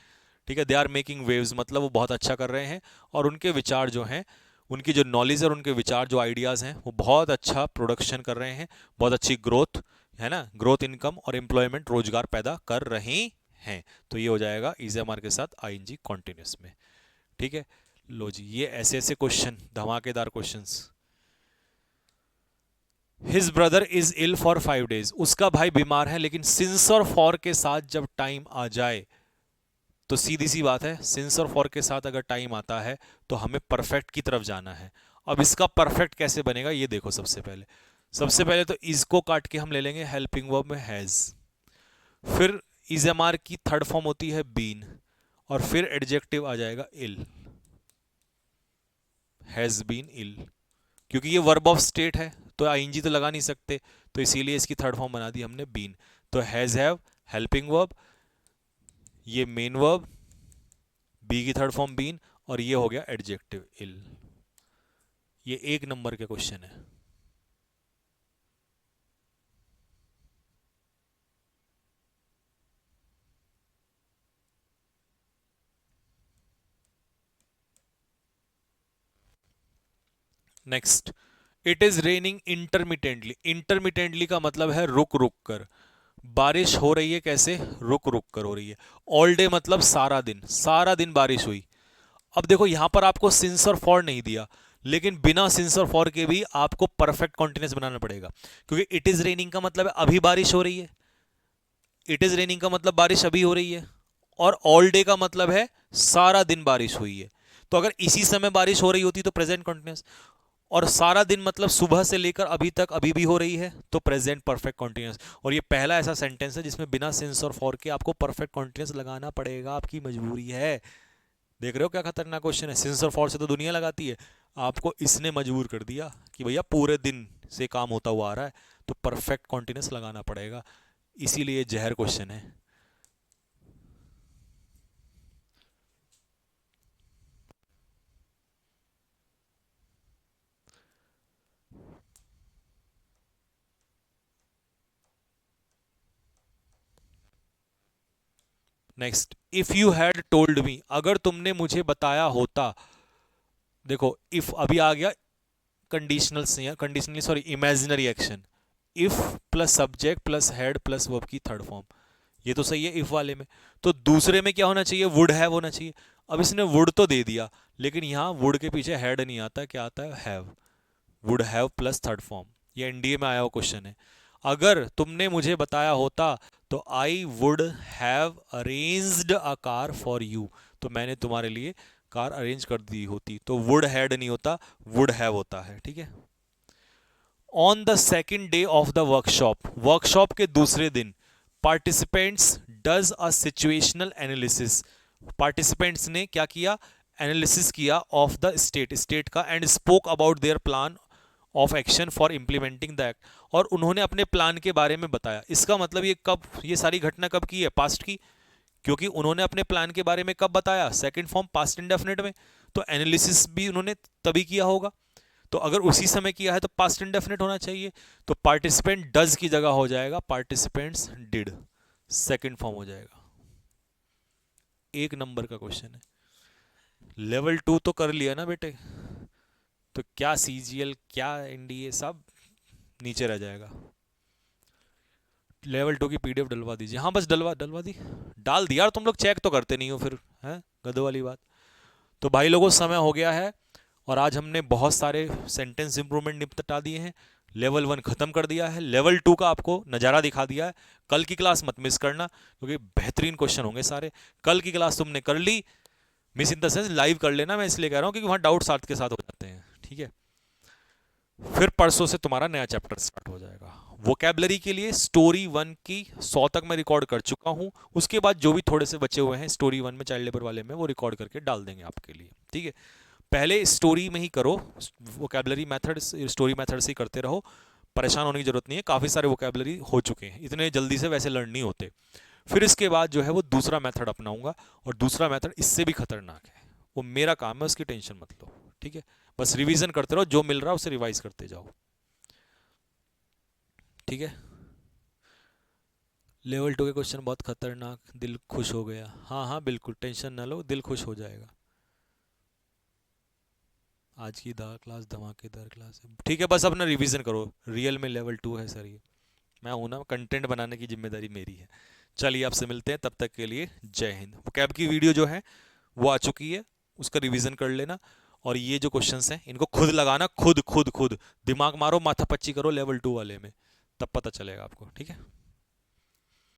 ठीक है, दे आर मेकिंग वेव्स मतलब वो बहुत अच्छा कर रहे हैं, और उनके विचार जो हैं, उनकी जो नॉलेज और उनके विचार, जो आइडियाज़ हैं, वो बहुत अच्छा प्रोडक्शन कर रहे हैं, बहुत अच्छी ग्रोथ है ना, ग्रोथ, इनकम और एम्प्लॉयमेंट, रोजगार पैदा कर रहे हैं। तो ये हो जाएगा इज एम आर के साथ आईएनजी कॉन्टिन्यूस में। ठीक है। लो जी, ये ऐसे ऐसे क्वेश्चन, धमाकेदार questions. His brother is ill for 5 days, उसका भाई बीमार है, लेकिन सिंस और फॉर के साथ जब टाइम आ जाए तो सीधी सी बात है, सिंस और फॉर के साथ अगर टाइम आता है तो हमें परफेक्ट की तरफ जाना है। अब इसका परफेक्ट कैसे बनेगा ये देखो। सबसे पहले तो इज को काट के हम ले लेंगे हेल्पिंग वर्ब में हैज, फिर इज एम आर की थर्ड फॉर्म होती है बीन, और फिर एडजेक्टिव आ जाएगा इल, हैज बीन इल। क्योंकि ये वर्ब ऑफ स्टेट है तो आईएनजी तो लगा नहीं सकते, तो इसीलिए इसकी थर्ड फॉर्म बना दी हमने बीन। तो हैज हैव हेल्पिंग वर्ब, ये मेन वर्ब, बी की थर्ड फॉर्म बीन, और ये हो गया एडजेक्टिव इल। ये 1 नंबर के क्वेश्चन है। Next, it is raining intermittently. Intermittently का मतलब है रुक रुक कर। बारिश हो रही है कैसे, रुक रुक कर हो रही है। ऑल डे मतलब सारा दिन, सारा दिन बारिश हुई। अब देखो यहां पर आपको सिंस और फॉर नहीं दिया, लेकिन बिना सिंस और फॉर के भी आपको परफेक्ट कॉन्टिन्यूस बनाना पड़ेगा, क्योंकि इट इज रेनिंग का मतलब है अभी बारिश हो रही है, इट इज रेनिंग का मतलब बारिश अभी हो रही है, और ऑल डे का मतलब है सारा दिन बारिश हुई है। तो अगर इसी समय बारिश हो रही होती तो प्रेजेंट कॉन्टिन्यूस, और सारा दिन मतलब सुबह से लेकर अभी तक अभी भी हो रही है तो प्रेजेंट परफेक्ट कॉन्टिन्यूस। और ये पहला ऐसा सेंटेंस है जिसमें बिना सिंस और फॉर के आपको परफेक्ट कॉन्टिन्यूस लगाना पड़ेगा, आपकी मजबूरी है। देख रहे हो क्या खतरनाक क्वेश्चन है। सिंस और फॉर से तो दुनिया लगाती है, आपको इसने मजबूर कर दिया कि भैया पूरे दिन से काम होता हुआ आ रहा है तो परफेक्ट कॉन्टिन्यूस लगाना पड़ेगा, इसीलिए जहर क्वेश्चन है। Next, if you had told me, अगर तुमने मुझे बताया होता। देखो इफ अभी आ गया कंडीशनल से, conditionally sorry imaginary action, if plus subject plus head plus verb की थर्ड फॉर्म, ये तो सही है इफ वाले में। तो दूसरे में क्या होना चाहिए, वुड हैव होना चाहिए। अब इसने वुड तो दे दिया, लेकिन यहां वुड के पीछे हेड नहीं आता, क्या आता है, have. Would have plus third form, ये एनडीए में आया हुआ क्वेश्चन है। अगर तुमने मुझे बताया होता तो I would have arranged a car for you, तो मैंने तुम्हारे लिए कार अरेंज कर दी होती। तो वुड हैड नहीं होता, वुड हैव होता है, ठीक है। On the second day of the workshop, workshop के दूसरे दिन participants does a situational analysis, participants ने क्या किया, एनालिसिस किया ऑफ द स्टेट, स्टेट का, and spoke about their plan of action for implementing the act, और उन्होंने अपने प्लान के बारे में बताया। इसका मतलब ये कब, ये सारी घटना कब की है, पास्ट की, क्योंकि उन्होंने अपने प्लान के बारे में कब बताया, सेकंड फॉर्म पास्ट इंडेफिनिट में, तो एनालिसिस भी उन्होंने तभी किया होगा। तो अगर उसी समय किया है तो पास्ट इंडेफिनिट होना चाहिए, तो पार्टिसिपेंट डज की जगह हो जाएगा पार्टिसिपेंट्स डिड, सेकंड फॉर्म हो जाएगा। 1 नंबर का क्वेश्चन है। लेवल 2 तो कर लिया ना बेटे, तो क्या सीजीएल क्या एनडीए सब नीचे रह जाएगा। लेवल 2 की पीडीएफ डलवा दीजिए। हाँ बस डलवा डलवा दी, डाल दिया, तुम लोग चेक तो करते नहीं हो फिर, है गधों वाली बात। तो भाई लोगों समय हो गया है, और आज हमने बहुत सारे सेंटेंस इंप्रूवमेंट निपटा दिए हैं। लेवल 1 खत्म कर दिया है, लेवल 2 का आपको नज़ारा दिखा दिया है। कल की क्लास मत मिस करना, क्योंकि बेहतरीन क्वेश्चन होंगे सारे। कल की क्लास तुमने कर ली, miss in the sense live कर लेना, मैं इसलिए कह रहा हूँ क्योंकि वहाँ डाउट साथ के साथ हो जाते हैं, ठीक है। फिर परसों से तुम्हारा नया चैप्टर स्टार्ट हो जाएगा। वोकेबलरी के लिए स्टोरी 1 की 100 तक मैं रिकॉर्ड कर चुका हूँ, उसके बाद जो भी थोड़े से बचे हुए हैं स्टोरी 1 में, चाइल्ड लेबर वाले में, वो रिकॉर्ड करके डाल देंगे आपके लिए, ठीक है। पहले स्टोरी में ही करो, वोकेबलरी मेथड स्टोरी मेथड से ही करते रहो, परेशान होने की जरूरत नहीं है, काफ़ी सारे वोकेबलरी हो चुके हैं, इतने जल्दी से वैसे लर्न नहीं होते। फिर इसके बाद जो है वो दूसरा मेथड अपनाऊंगा, और दूसरा मेथड इससे भी खतरनाक है, वो मेरा काम है, उसकी टेंशन मत लो, ठीक है। बस रिवीजन करते रहो, जो मिल रहा है उसे रिवाइज करते जाओ, ठीक है। लेवल 2 के क्वेश्चन बहुत खतरनाक, दिल खुश हो गया। हाँ हाँ बिल्कुल, टेंशन ना लो, दिल खुश हो जाएगा। आज की क्लास धमाकेदार क्लास है, ठीक है। बस अपना रिवीजन करो, रियल में लेवल 2 है सर ये, मैं हूं ना, कंटेंट बनाने की जिम्मेदारी मेरी है। चलिए आपसे मिलते हैं, तब तक के लिए जय हिंद। कैब की वीडियो जो है वो आ चुकी है, उसका रिवीजन कर लेना। और ये जो क्वेश्चंस हैं इनको खुद लगाना, खुद खुद खुद दिमाग मारो, माथा पच्ची करो लेवल 2 वाले में, तब पता चलेगा आपको, ठीक है।